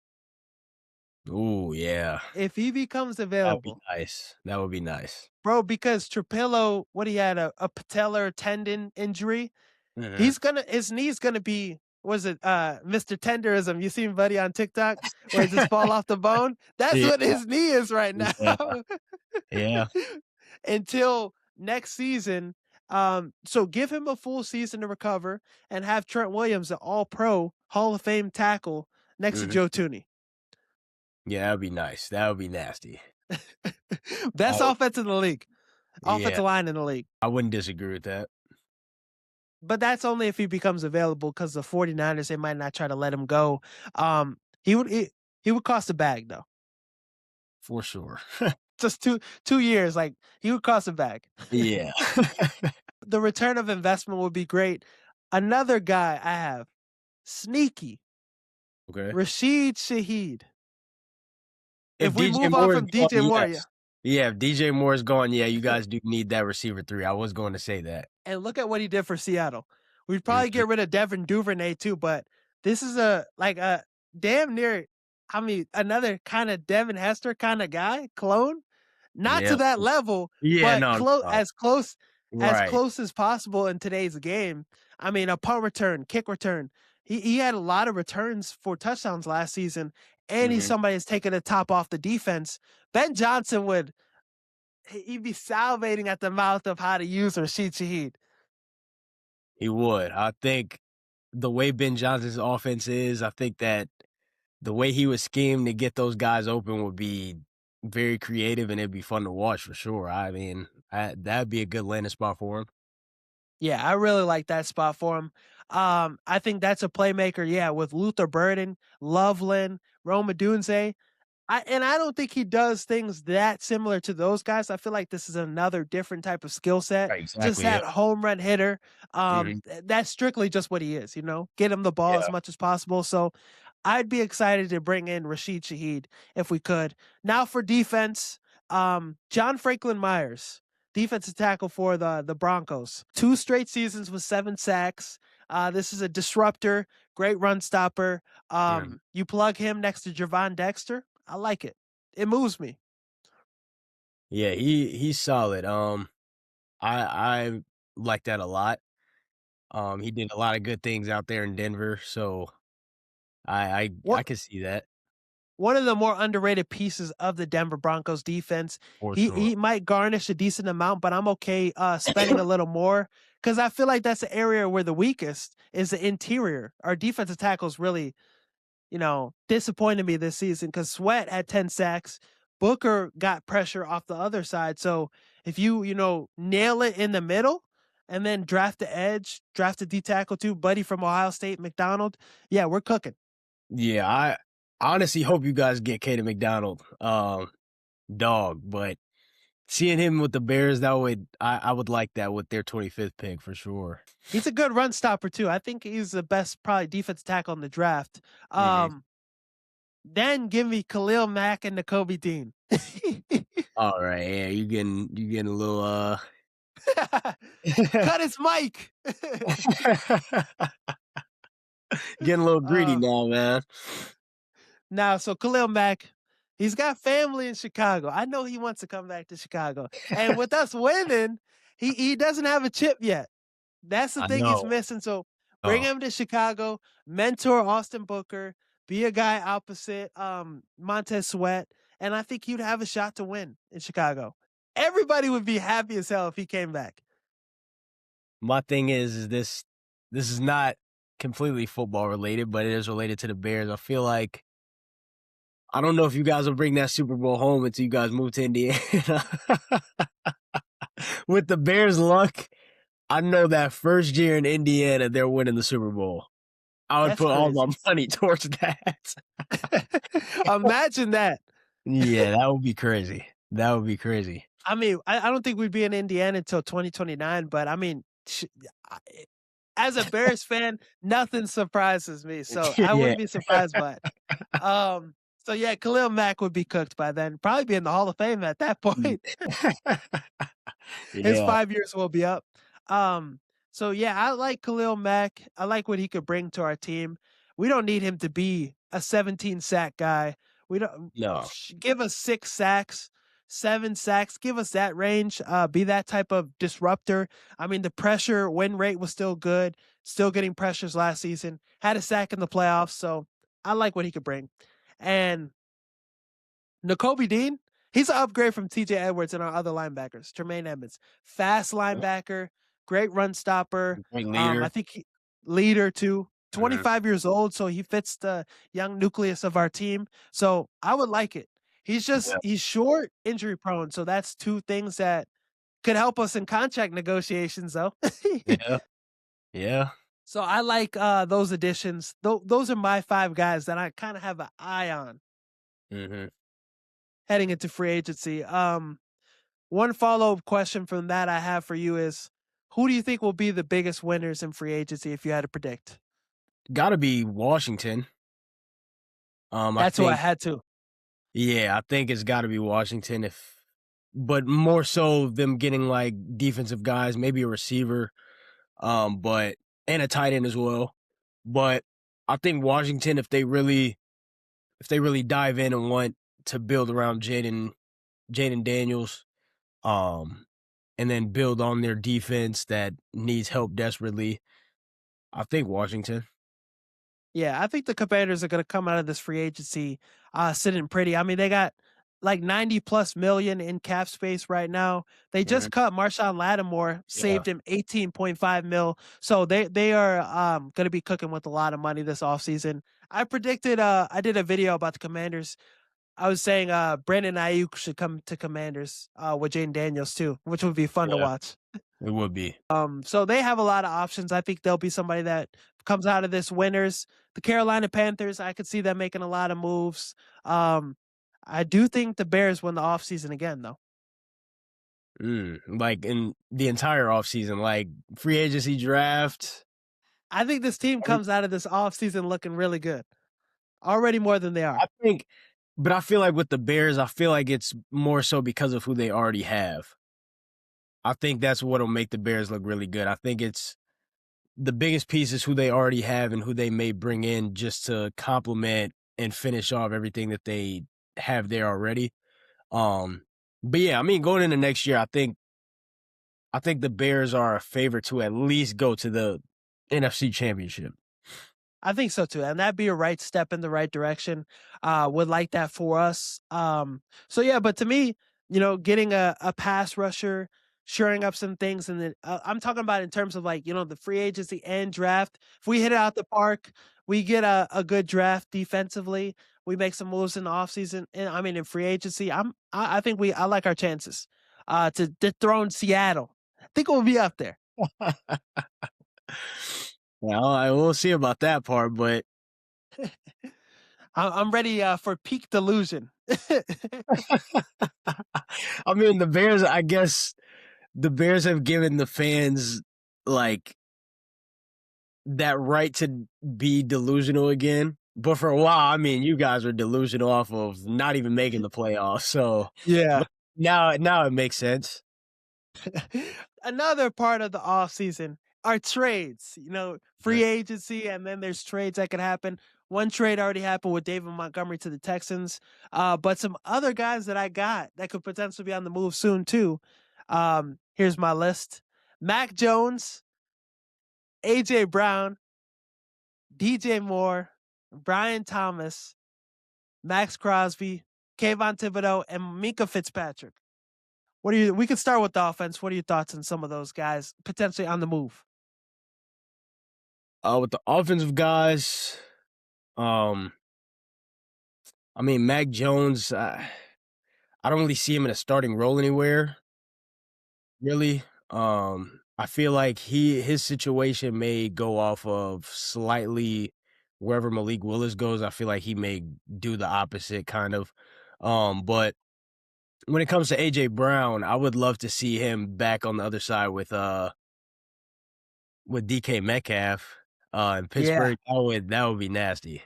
A: Ooh, yeah.
B: If he becomes
A: That'd be
B: available,
A: nice. That would be nice.
B: bro, because Trapillo, what he had a patellar tendon injury.
A: Mhm.
B: He's gonna his knee's gonna be was it Mr. Tenderism? You seen Buddy on TikTok where he just fall off the bone? That's
A: Yeah,
B: what his knee is right now.
A: yeah, yeah.
B: Until next season. So give him a full season to recover and have Trent Williams, an all pro Hall of Fame tackle, next to
A: Mhm.
B: Joe Tooney.
A: Yeah, that'd be nice. That would be nasty.
B: Best
A: Oh,
B: offense in the league,
A: yeah.
B: offensive line in the league.
A: I wouldn't disagree with that.
B: But that's only if he becomes available because the 49ers, they might not try to let him go. He would he would cost a bag though.
A: For sure.
B: Just 2 years, like he would cost a bag.
A: Yeah.
B: The return of investment would be great. Another guy I have, sneaky,
A: Okay.
B: Rashid Shaheed.
A: If
B: If we
A: DJ
B: move on
A: Moore is
B: from
A: gone,
B: DJ Moore, yeah.
A: yes. Yeah, if DJ Moore is gone, yeah, you guys do need that receiver 3. I was going to say that.
B: And look at what he did for Seattle. We'd probably
A: Mhm.
B: get rid of Devin Duvernay too, but this is a damn near, I mean, another kind of Devin Hester kind of guy, clone. Not to
A: Yeah.
B: that level,
A: Yeah,
B: but
A: no, no.
B: as
A: Right.
B: close as possible in today's game. I mean, a punt return, kick return. He had a lot of returns for touchdowns last season, and he's
A: Mhm.
B: somebody that's taking the top off the defense. Ben Johnson he'd be salivating at the mouth of how to use Rashid Shaheed.
A: He would. I think the way Ben Johnson's offense is, I think that the way he was schemed to get those guys open would be very creative, and it'd be fun to watch for sure. I mean, that'd be a good landing spot for him.
B: Yeah, I really like that spot for him. I think that's a playmaker. Yeah, with Luther Burden, Loveland, Roma Dunze. I don't think he does things that similar to those guys. I feel like this is another different type of skill set.
A: Right,
B: Just
A: exactly, yeah.
B: that home run hitter.
A: Mhm.
B: That's strictly just what he is. Get him the ball as
A: Yeah.
B: much as possible. So I'd be excited to bring in Rashid Shaheed if we could. Now for defense, John Franklin Myers, defensive tackle for the Broncos. 2 straight seasons with 7 sacks. This is a disruptor, great run stopper.
A: Mhm.
B: You plug him next to Javon Dexter. I like it. It moves me.
A: Yeah, he's solid. I like that a lot. He did a lot of good things out there in Denver, so I
B: What
A: can see that
B: one of the more underrated pieces of the Denver Broncos defense.
A: for
B: He
A: sure.
B: might garnish a decent amount, but I'm okay spending a little more because I feel like that's the area where the weakest is the interior. Our defensive tackles really, disappointed me this season because Sweat had 10 sacks. Booker got pressure off the other side. So if nail it in the middle and then draft the edge, draft the D tackle too, buddy from Ohio State, McDonald, yeah, we're cooking.
A: Yeah, I honestly hope you guys get Caden McDonald, dog, but seeing him with the Bears, I would like that with their 25th pick for sure.
B: He's a good run stopper too. I think he's the best probably defense tackle in the draft.
A: Mhm.
B: Then give me Khalil Mack and Nakobe Dean.
A: Alright, yeah, you getting a little,
B: Cut his mic.
A: getting a little greedy
B: uh,
A: now, man.
B: Now, so Khalil Mack, he's got family in Chicago. I know he wants to come back to Chicago. And with us winning, he doesn't have a chip yet. That's the
A: I
B: thing he's
A: know.
B: missing. So bring
A: Oh,
B: him to Chicago, mentor Austin Booker, be a guy opposite Montez Sweat, and I think he'd have a shot to win in Chicago. Everybody would be happy as hell if he came back.
A: my thing is this is not completely football related, but it is related to the Bears. I feel like I don't know if you guys will bring that Super Bowl home until you guys move to Indiana. With the Bears' luck, I know that first year in Indiana, they're winning the Super Bowl. I would
B: That's
A: put all my
B: crazy.
A: money towards that.
B: Imagine that.
A: Yeah, that would be crazy. That would be crazy.
B: I mean, I don't think we'd be in Indiana until 2029, but I mean, I- as a Bears fan, nothing surprises me. So I
A: Yeah.
B: wouldn't be surprised by it. So yeah, Khalil Mack would be cooked by then. Probably be in the Hall of Fame at that point. His
A: Yeah.
B: 5 years will be up. Um, so yeah, I like Khalil Mack. I like what he could bring to our team. We don't need him to be a 17 sack guy. We don't
A: No.
B: give us 6 sacks, 7 sacks, give us that range, be that type of disruptor. I mean, the pressure win rate was still good, still getting pressures last season, had a sack in the playoffs, so I like what he could bring. And Nakobe Dean, he's an upgrade from TJ Edwards and our other linebackers. Tremaine Edmonds, fast
A: Yeah.
B: linebacker, great run stopper.
A: Great
B: I
A: leader.
B: think leader too.
A: Mhm.
B: 25 years old, so he fits the young nucleus of our team. So I would like it.
A: Yeah.
B: He's short, injury prone. So that's two things that could help us in contract negotiations, though.
A: Yeah. Yeah.
B: So I like those additions. Those are my 5 guys that I kind of have an eye on
A: Mhm.
B: heading into free agency. One follow-up question from that I have for you is, who do you think will be the biggest winners in free agency if you had to predict?
A: Gotta be Washington. I
B: That's who I
A: think
B: had to.
A: yeah, I think it's gotta be Washington if but more so them getting, like, defensive guys, maybe a receiver, but and a tight end as well. But I think Washington, if they really dive in and want to build around Jaden Daniels, um, and then build on their defense that needs help desperately, I think Washington.
B: Yeah, I think the Commanders are going to come out of this free agency sitting pretty. I mean, they got like 90 plus million in cap space right now. They just
A: Mhm.
B: cut Marshawn Lattimore,
A: Yeah.
B: saved him 18.5 mil. So they are going to be cooking with a lot of money this offseason. I did a video about the Commanders. I was saying Brandon Ayuk should come to Commanders with Jaden Daniels too, which would be fun to
A: Yeah,
B: watch.
A: it would be.
B: So they have a lot of options. I think they'll be somebody that comes out of this winners. The Carolina Panthers, I could see them making a lot of moves. Um, I do think the Bears win the offseason again, though.
A: Like, in the entire offseason, like, free agency draft,
B: I think this team
A: every
B: comes out of this offseason looking really good, already more than they are.
A: I think but I feel like with the Bears, I feel like it's more so because of who they already have. I think that's what'll make the Bears look really good. I think it's the biggest piece is who they already have and who they may bring in just to complement and finish off everything that they have there already. Um, but yeah, I mean, going into next year, I think the Bears are a favorite to at least go to the NFC Championship.
B: I think so too, and that'd be a right step in the right direction. Would like that for us. So yeah, but to me, getting a pass rusher, shoring up some things, and then I'm talking about in terms of like the free agency and draft. If we hit it out the park, we get a good draft defensively. We make some moves in the offseason, and I mean in free agency. I think I like our chances to dethrone Seattle. I think we'll be up there.
A: Well, I will see about that part, but
B: I'm ready for peak delusion.
A: I mean, the Bears, I guess the Bears have given the fans like that right to be delusional again. But for a while, I mean, you guys were delusional off of not even making the playoffs. So
B: Yeah.
A: but now it makes sense.
B: Another part of the offseason are trades,
A: Mhm.
B: free agency, and then there's trades that could happen. One trade already happened with David Montgomery to the Texans, but some other guys that I got that could potentially be on the move soon, too. Here's my list: Mac Jones, AJ Brown, DJ Moore, Brian Thomas, Max Crosby, Kayvon Thibodeau, and Minka Fitzpatrick. We could start with the offense. What are your thoughts on some of those guys potentially on the move?
A: With the offensive guys, um, I mean, Mac Jones, I don't really see him in a starting role anywhere, really. I feel like his situation may go off of slightly wherever Malik Willis goes. I feel like he may do the opposite kind of. But when it comes to AJ Brown, I would love to see him back on the other side with DK Metcalf in
B: Yeah.
A: Pittsburgh. That would be nasty.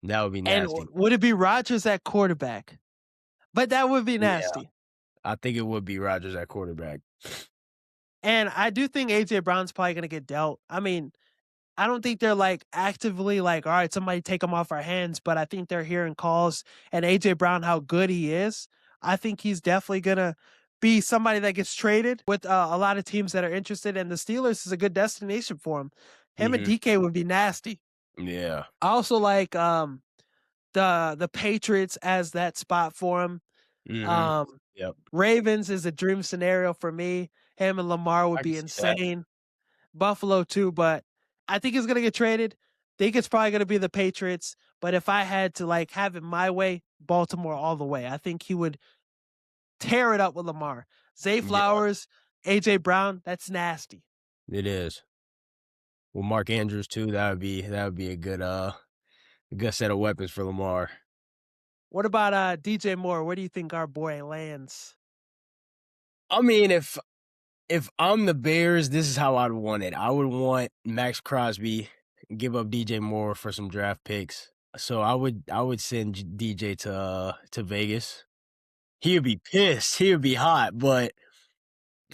A: That would be
B: And
A: nasty.
B: would it be Rodgers at quarterback? But that would be
A: Yeah.
B: nasty.
A: I think it would be Rodgers at quarterback.
B: And I do think AJ Brown's probably gonna get dealt. I mean, I don't think they're like actively like, all right, somebody take him off our hands, but I think they're hearing calls and AJ Brown, how good he is. I think he's definitely gonna be somebody that gets traded with a lot of teams that are interested, and the Steelers is a good destination for him. Him and
A: Mhm.
B: DK would be nasty.
A: Yeah.
B: I also like the Patriots as that spot for him.
A: Mhm.
B: Um,
A: Yep.
B: Ravens is a dream scenario for me. Him and Lamar would
A: I can
B: be
A: see that.
B: insane. Buffalo too, but I think he's gonna get traded. Think it's probably gonna be the Patriots. But if I had to like have it my way, Baltimore all the way. I think he would tear it up with Lamar. Zay
A: Yeah,
B: Flowers, AJ Brown, that's nasty.
A: it is. Well, Mark Andrews too, that would be a good set of weapons for Lamar.
B: What about DJ Moore? Where do you think our boy lands?
A: I mean, if I'm the Bears, this is how I'd want it. I would want Max Crosby, give up DJ Moore for some draft picks. So I would send DJ to Vegas. He would be pissed. He would be hot, but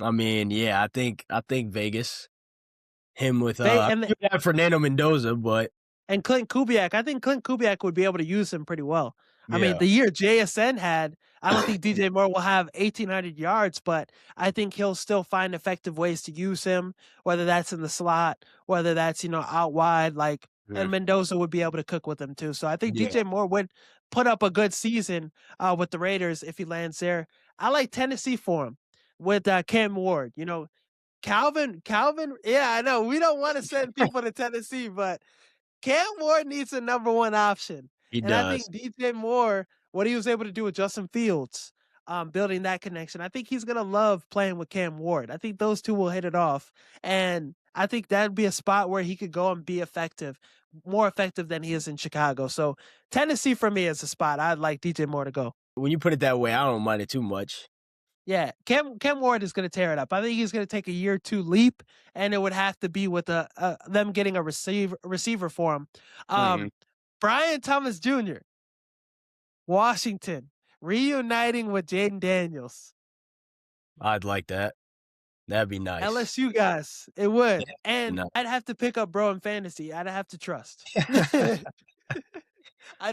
A: I mean, yeah, I think Vegas. Him with
B: They
A: I
B: and
A: could have Fernando Mendoza, but
B: And Clint Kubiak, I think Clint Kubiak would be able to use him pretty well. I mean,
A: yeah.
B: the year JSN had, I don't think DJ Moore will have 1,800 yards, but I think he'll still find effective ways to use him, whether that's in the slot, whether that's, out wide, like,
A: Mhm.
B: and Mendoza would be able to cook with him too. So I think
A: Yeah.
B: DJ Moore would put up a good season with the Raiders if he lands there. I like Tennessee for him with Cam Ward. Calvin, yeah, I know. We don't want to send people to Tennessee, but Cam Ward needs a number one option.
A: He
B: And I
A: does.
B: think DJ Moore, what he was able to do with Justin Fields, building that connection, I think he's going to love playing with Cam Ward. I think those two will hit it off. And I think that'd be a spot where he could go and be effective, more effective than he is in Chicago. So Tennessee for me is a spot I'd like DJ Moore to go.
A: When you put it that way, I don't mind it too much.
B: Yeah, Cam Ward is going to tear it up. I think he's going to take a year 2 leap, and it would have to be with them getting a receiver for him.
A: Mhm.
B: Brian Thomas Jr., Washington, reuniting with Jaden Daniels.
A: I'd like that. That'd be nice.
B: LSU guys, it
A: Yeah,
B: would.
A: that'd be
B: And
A: nice.
B: I'd have to pick up bro in fantasy. I'd have to trust. I'd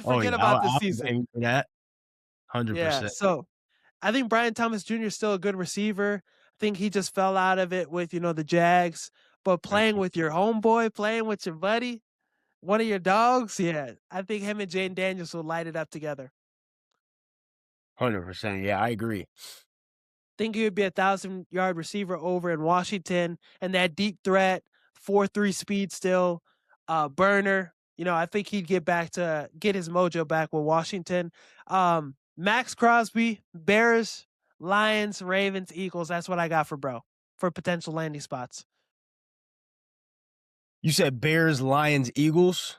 A: Oh,
B: forget
A: yeah,
B: about the
A: I'll
B: season.
A: blame you for that.
B: Yeah,
A: 100%.
B: so I think Brian Thomas Jr. is still a good receiver. I think he just fell out of it with, the Jags. But playing
A: Mhm.
B: with your homeboy, playing with your buddy, one of your dogs, yeah, I think him and Jaden Daniels will light it up together.
A: 100%. Yeah, I agree.
B: Think he would be 1,000-yard receiver over in Washington, and that deep threat, 4.3 speed still, burner. I think he'd get his mojo back with Washington. Max Crosby, Bears, Lions, Ravens, Eagles. That's what I got for bro for potential landing spots
A: You said Bears, Lions, Eagles,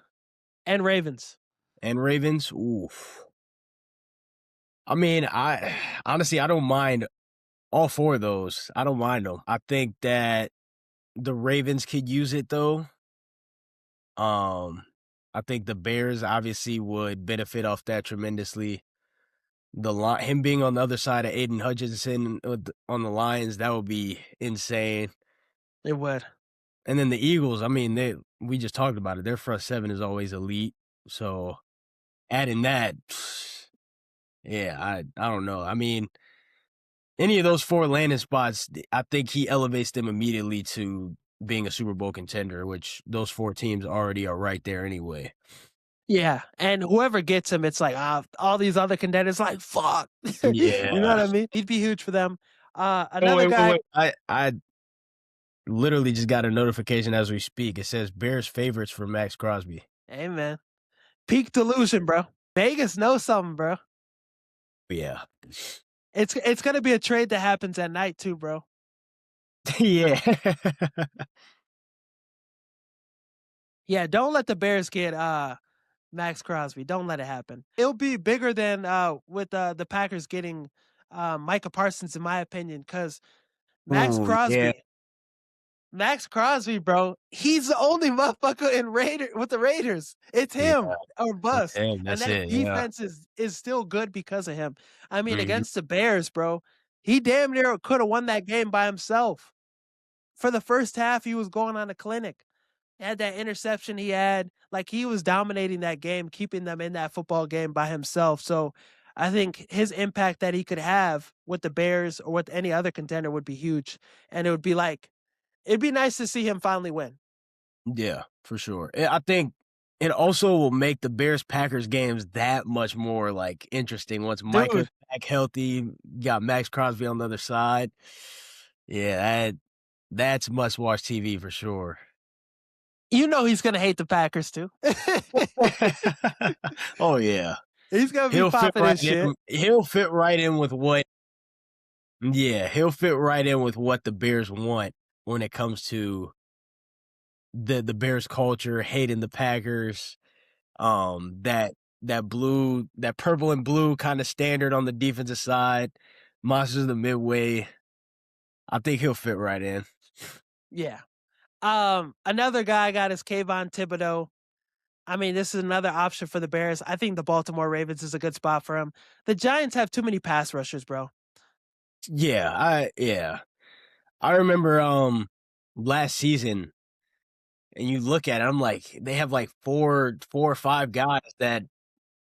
B: and Ravens.
A: and Ravens? Oof. I mean, I honestly, I don't mind all 4 of those. I don't mind them. I think that the Ravens could use it, though. Um, I think the Bears obviously would benefit off that tremendously. Him being on the other side of Aiden Hutchinson on the Lions, that would be insane.
B: It would.
A: And then the Eagles, I mean, we just talked about it. Their front 7 is always elite. So adding that, yeah, I don't know. I mean, any of those 4 landing spots, I think he elevates them immediately to being a Super Bowl contender, which those 4 teams already are right there anyway.
B: Yeah, and whoever gets him, it's like all these other contenders, like fuck. You know what
A: Yeah.
B: I mean? He'd be huge for them.
A: Oh,
B: Another
A: wait, wait,
B: guy.
A: wait. I literally just got a notification as we speak. It says Bears favorites for Max Crosby.
B: Hey man, peak delusion, bro. Vegas knows something, bro.
A: Yeah.
B: It's gonna be a trade that happens at night too, bro.
A: Yeah.
B: Yeah, don't let the Bears get Max Crosby. Don't let it happen. It'll be bigger than with the Packers getting Micah Parsons, in my opinion, because Max
A: Ooh, yeah.
B: Crosby, Max Crosby, bro, he's the only motherfucker with the Raiders. It's
A: Yeah.
B: him or
A: That's
B: bust,
A: him.
B: and
A: That's
B: that
A: it. Yeah.
B: defense is still good because of him. I mean,
A: Mhm.
B: against the Bears, bro. He damn near could have won that game by himself. For the first half, he was going on a clinic. He had that interception he had, like, he was dominating that game, keeping them in that football game by himself, so I think his impact that he could have with the Bears or with any other contender would be huge, and it would be like it'd be nice to see him finally win.
A: Yeah, for sure. I think it also will make the Bears-Packers games that much more, like, interesting once Micah's
B: Dude,
A: back healthy, got Max Crosby on the other side. Yeah, that's must-watch TV for sure.
B: you know he's gonna hate the Packers too.
A: Oh, yeah.
B: He's gonna be popping his shit.
A: He'll fit right in with what yeah, he'll fit right in with what the Bears want when it comes to the Bears culture, hating the Packers, that purple and blue kinda standard on the defensive side, monsters of the Midway. I think he'll fit right in.
B: Yeah. Another guy I got is Kayvon Thibodeau. I mean, this is another option for the Bears. I think the Baltimore Ravens is a good spot for him. The Giants have too many pass rushers, bro.
A: Yeah. I remember, last season, and you look at it, I'm like, they have, like, 4 or 5 guys that,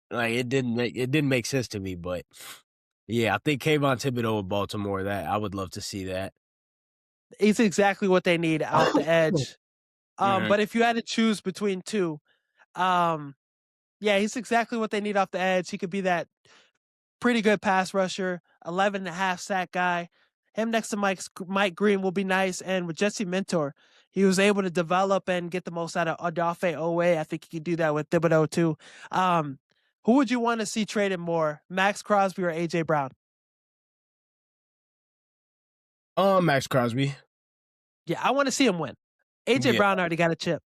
A: like, it didn't make sense to me, but, yeah, I think Kayvon Thibodeau with Baltimore, that I would love to see that.
B: He's exactly what they need off the edge.
A: Mhm.
B: But if you had to choose between two, um, yeah, he's exactly what they need off the edge. He could be that pretty good pass rusher, 11 and a half sack guy. Him next to Mike Green will be nice. And with Jesse Mentor, he was able to develop and get the most out of Odafe Owe. I think he could do that with Thibodeau too. Who would you want to see traded more, Max Crosby or AJ Brown?
A: Max Crosby.
B: Yeah, I want to see him win. AJ
A: Yeah,
B: Brown already got a chip.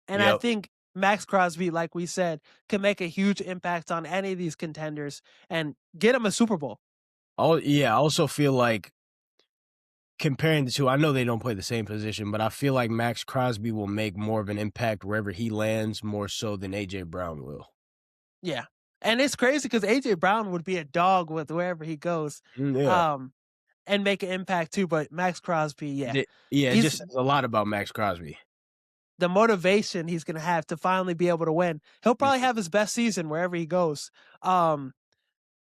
B: And I
A: yep.
B: think Max Crosby, like we said, can make a huge impact on any of these contenders and get him a Super Bowl.
A: I also feel like comparing the 2, I know they don't play the same position, but I feel like Max Crosby will make more of an impact wherever he lands more so than AJ Brown will.
B: Yeah. And it's crazy because AJ Brown would be a dog with wherever he goes,
A: Yeah.
B: um, and make an impact too. But Max Crosby, yeah,
A: Yeah, it
B: he's
A: just says a lot about Max Crosby.
B: the motivation he's gonna have to finally be able to win. He'll probably
A: Mhm.
B: have his best season wherever he goes. Um,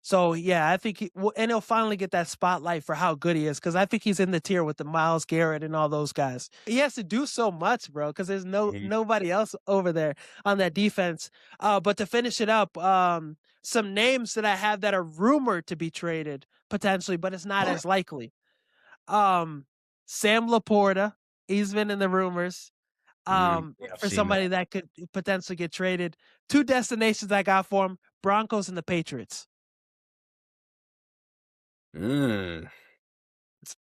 B: So yeah, I think and he'll finally get that spotlight for how good he is because I think he's in the tier with the Miles Garrett and all those guys. He has to do so much, bro, because there's
A: Mhm.
B: nobody else over there on that defense. But to finish it up, some names that I have that are rumored to be traded potentially, but it's not as likely. Um, Sam Laporta, he's been in the rumors.
A: Yeah, I've
B: For
A: seen that.
B: somebody that could potentially get traded. Two destinations I got for him: Broncos and the Patriots.
A: Mm.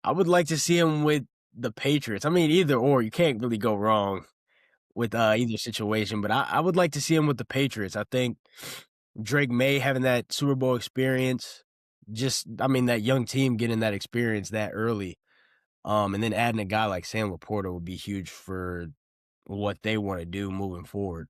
A: I would like to see him with the Patriots. I mean, either or, you can't really go wrong with, either situation, but I would like to see him with the Patriots. I think Drake May having that Super Bowl experience, that young team getting that experience that early, and then adding a guy like Sam Laporta would be huge for what they wanna do moving forward.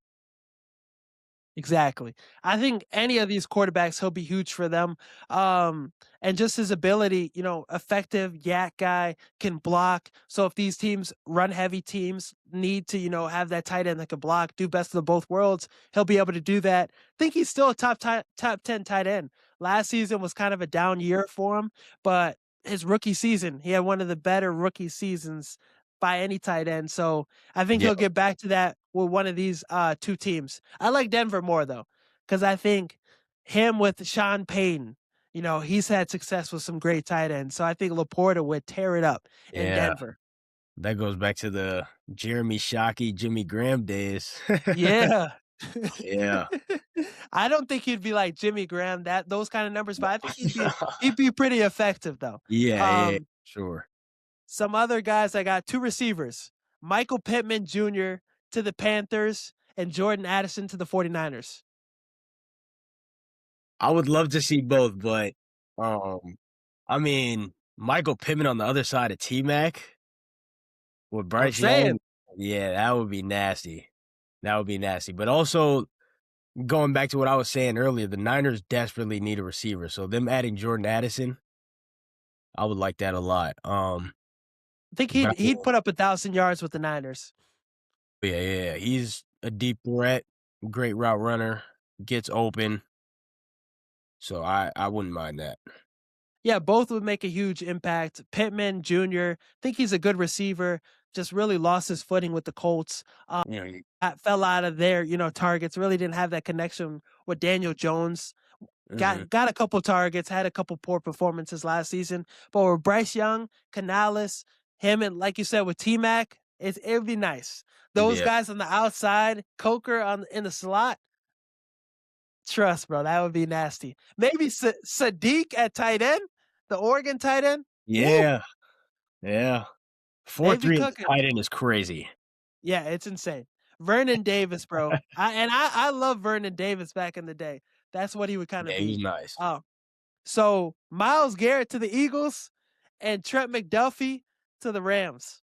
B: Exactly. I think any of these quarterbacks, he'll be huge for them. And just his ability, effective yak guy, can block. So if these teams, run heavy teams, need to, have that tight end that can block, do best of both worlds, he'll be able to do that. Think he's still a top 10 tight end. Last season was kind of a down year for him, but his rookie season, he had one of the better rookie seasons by any tight end. So I think
A: Yeah,
B: he'll get back to that with one of these two teams. I like Denver more though, because I think him with Sean Payton, he's had success with some great tight ends. So I think Laporta would tear it up in
A: yeah,
B: Denver.
A: that goes back to the Jeremy Shockey, Jimmy Graham days.
B: Yeah.
A: Yeah.
B: I don't think he'd be like Jimmy Graham, that those kind of numbers, but I think he'd be pretty effective though.
A: Yeah,
B: Um,
A: sure.
B: some other guys, I got two receivers, Michael Pittman Jr. to the Panthers and Jordan Addison to the 49ers.
A: I would love to see both, but, um, I mean, Michael Pittman on the other side of T-Mac with
B: I'm
A: Bryce
B: saying.
A: Young, yeah, that would be nasty. That would be nasty, but also, going back to what I was saying earlier, the Niners desperately need a receiver, so them adding Jordan Addison, I would like that a lot.
B: I think
A: But I
B: he'd
A: mean,
B: put up 1,000 yards with the Niners.
A: yeah, he's a deep threat, great route runner, gets open, so I wouldn't mind that.
B: Yeah, both would make a huge impact. Pittman Jr., think he's a good receiver, just really lost his footing with the Colts.
A: You know,
B: Fell out of their, targets, really didn't have that connection with Daniel Jones.
A: mhm.
B: Got a couple targets, had a couple poor performances last season, but with Bryce Young, Canales, him, and like you said with T Mac, it'd be nice. Those
A: Yeah,
B: guys on the outside, Coker on in the slot. Trust, bro, that would be nasty. Maybe Sadiq at tight end, the Oregon tight end. Woo,
A: yeah, yeah.
B: they be
A: 4-3 at
B: cooking.
A: tight end is crazy.
B: Yeah, it's insane. Vernon Davis, bro. I love Vernon Davis back in the day. That's what he would kind of
A: Yeah, he's
B: be.
A: nice.
B: Um, so Myles Garrett to the Eagles and Trent McDuffie to the Rams.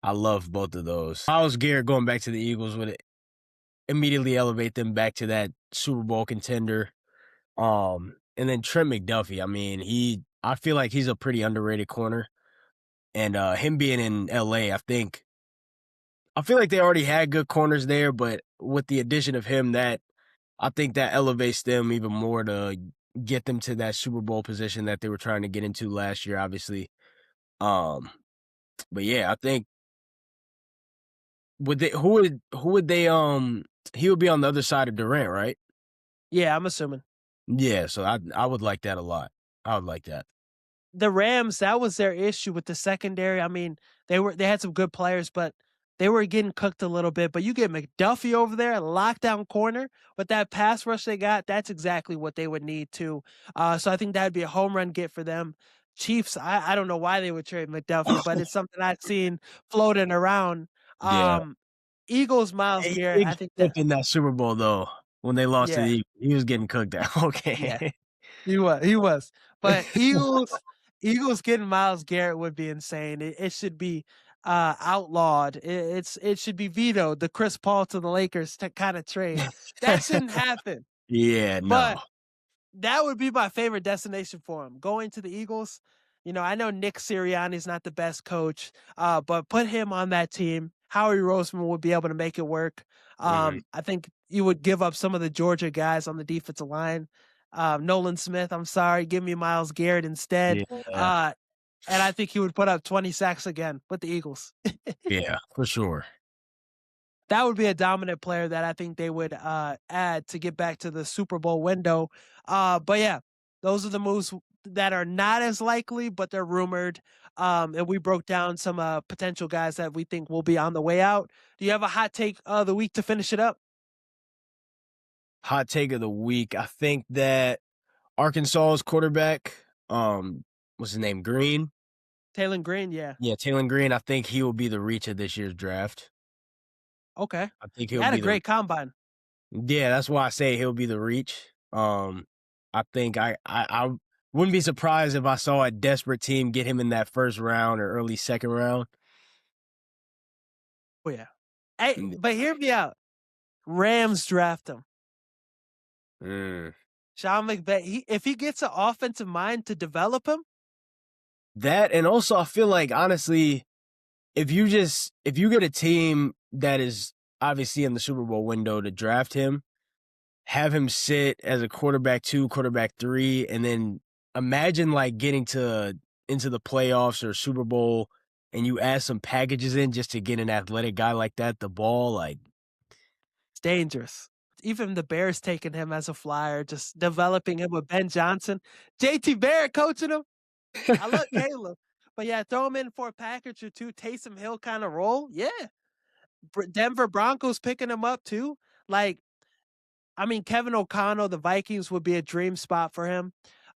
A: I love both of those. Myles Garrett going back to the Eagles would immediately elevate them back to that Super Bowl contender. And then Trent McDuffie, I mean, I feel like he's a pretty underrated corner. And him being in LA, I feel like they already had good corners there, but with the addition of him, that I think that elevates them even more to get them to that Super Bowl position that they were trying to get into last year, obviously. Um, but yeah, I think would they who would they he would be on the other side of Durant, right?
B: Yeah, I'm assuming.
A: Yeah, so I would like that a lot. I would like that.
B: The Rams, that was their issue with the secondary. I mean, they had some good players, but they were getting cooked a little bit. But you get McDuffie over there, a lockdown corner with that pass rush they got. That's exactly what they would need too. So I think that'd be a home run get for them. Chiefs, I don't know why they would trade McDuffie, but it's something I've seen floating around.
A: Yeah.
B: Um, Eagles, Miles
A: He
B: Garrett.
A: did
B: I
A: get
B: think that
A: cooked in that Super Bowl though, when they lost to the
B: yeah,
A: Eagles. He was getting cooked out.
B: yeah.
A: Okay.
B: He was. But Eagles getting Myles Garrett would be insane. It should be outlawed. It should be vetoed. The Chris Paul to the Lakers kind of trade. That shouldn't happen.
A: Yeah,
B: But
A: no.
B: that would be my favorite destination for him. Going to the Eagles. I know Nick Sirianni's not the best coach, but put him on that team. Howie Roseman would be able to make it work.
A: Mhm.
B: I think you would give up some of the Georgia guys on the defensive line. Nolan Smith, I'm sorry, give me Myles Garrett instead.
A: Yeah.
B: Uh, and I think he would put up 20 sacks again with the Eagles.
A: Yeah, for sure.
B: That would be a dominant player that I think they would add to get back to the Super Bowl window. But yeah, those are the moves that are not as likely, but they're rumored. And we broke down some potential guys that we think will be on the way out. Do you have a hot take of the week to finish it up?
A: Hot take of the week. I think that Arkansas's quarterback, what's his name? Green?
B: Taylor Green, yeah.
A: Yeah, Taylor Green. I think he will be the reach of this year's draft.
B: Okay.
A: I think he'll
B: Had a
A: be the
B: great combine.
A: Yeah, that's why I say he'll be the reach. I think I wouldn't be surprised if I saw a desperate team get him in that first round or early second round.
B: Oh yeah. Hey,
A: Mm.
B: but hear me out. Rams draft him.
A: Mm.
B: Sean McVay, if he gets an offensive mind to develop him,
A: That and also I feel like honestly, if you get a team that is obviously in the Super Bowl window to draft him, have him sit as a quarterback 2, quarterback 3, and then imagine like getting to into the playoffs or Super Bowl and you add some packages in just to get an athletic guy like that the ball, like
B: it's dangerous. Even the Bears taking him as a flyer, just developing him with Ben Johnson. JT Barrett coaching him. I love Caleb. But yeah, throw him in for a package or two, Taysom Hill kind of role. Yeah. Denver Broncos picking him up too. Like, I mean, Kevin O'Connell, the Vikings would be a dream spot for him.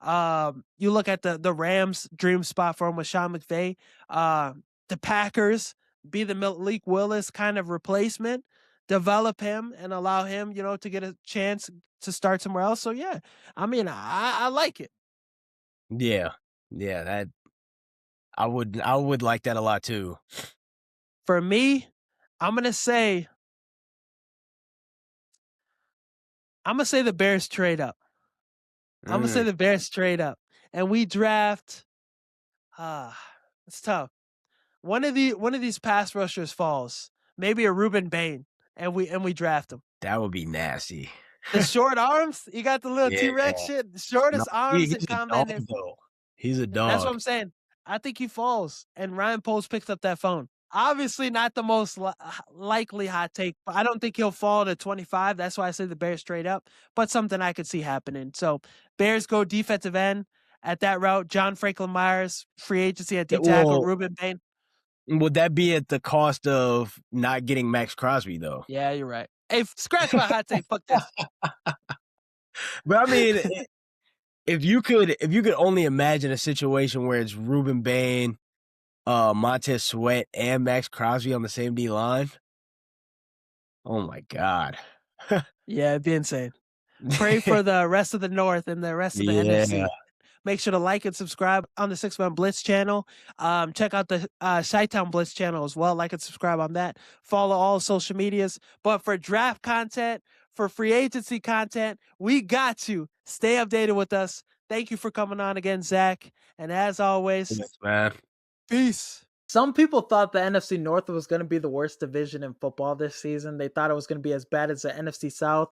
B: You look at the Rams, dream spot for him with Sean McVay. The Packers be the Malik Willis kind of replacement. Develop him and allow him, to get a chance to start somewhere else. So yeah, I mean, I like it.
A: yeah. Yeah, that I would like that a lot too.
B: For me, I'm gonna say I'm gonna say the Bears trade up. I'm gonna say
A: Mm,
B: the Bears trade up. and we draft, ah, it's tough. One of these pass rushers falls, maybe a Ruben Bain, and we draft him.
A: That would be nasty.
B: The short arms, you got the little
A: Yeah.
B: T-Rex shit, the
A: No,
B: shortest arms in
A: he's a
B: combat.
A: dog, though. He's a
B: That's what
A: dog.
B: I'm saying. I think he falls, and Ryan Poles picks up that phone. Obviously, not the most likely hot take, but I don't think he'll fall to 25. That's why I say the Bears straight up, but something I could see happening. So Bears go defensive end at that route. John Franklin Myers, free agency at D tackle.
A: Well,
B: Ruben Bain.
A: would that be at the cost of not getting Max Crosby, though?
B: Yeah, you're right. Hey, scratch my hot take. Fuck this.
A: But I mean, if you could only imagine a situation where it's Ruben Bain, Montez Sweat, and Max Crosby on the same D line. Oh my God.
B: Yeah, it'd be insane. Pray for the rest of the North and the rest of the
A: Yeah.
B: NFC. Make sure to like and subscribe on the 6-Man Blitz channel. Check out the Chi-Town Blitz channel as well. Like and subscribe on that. Follow all social medias. But for draft content, for free agency content, we got you. Stay updated with us. Thank you for coming on again, Zach. And as always,
A: Yes, man.
B: peace. Some people thought the NFC North was going to be the worst division in football this season. They thought it was going to be as bad as the NFC South.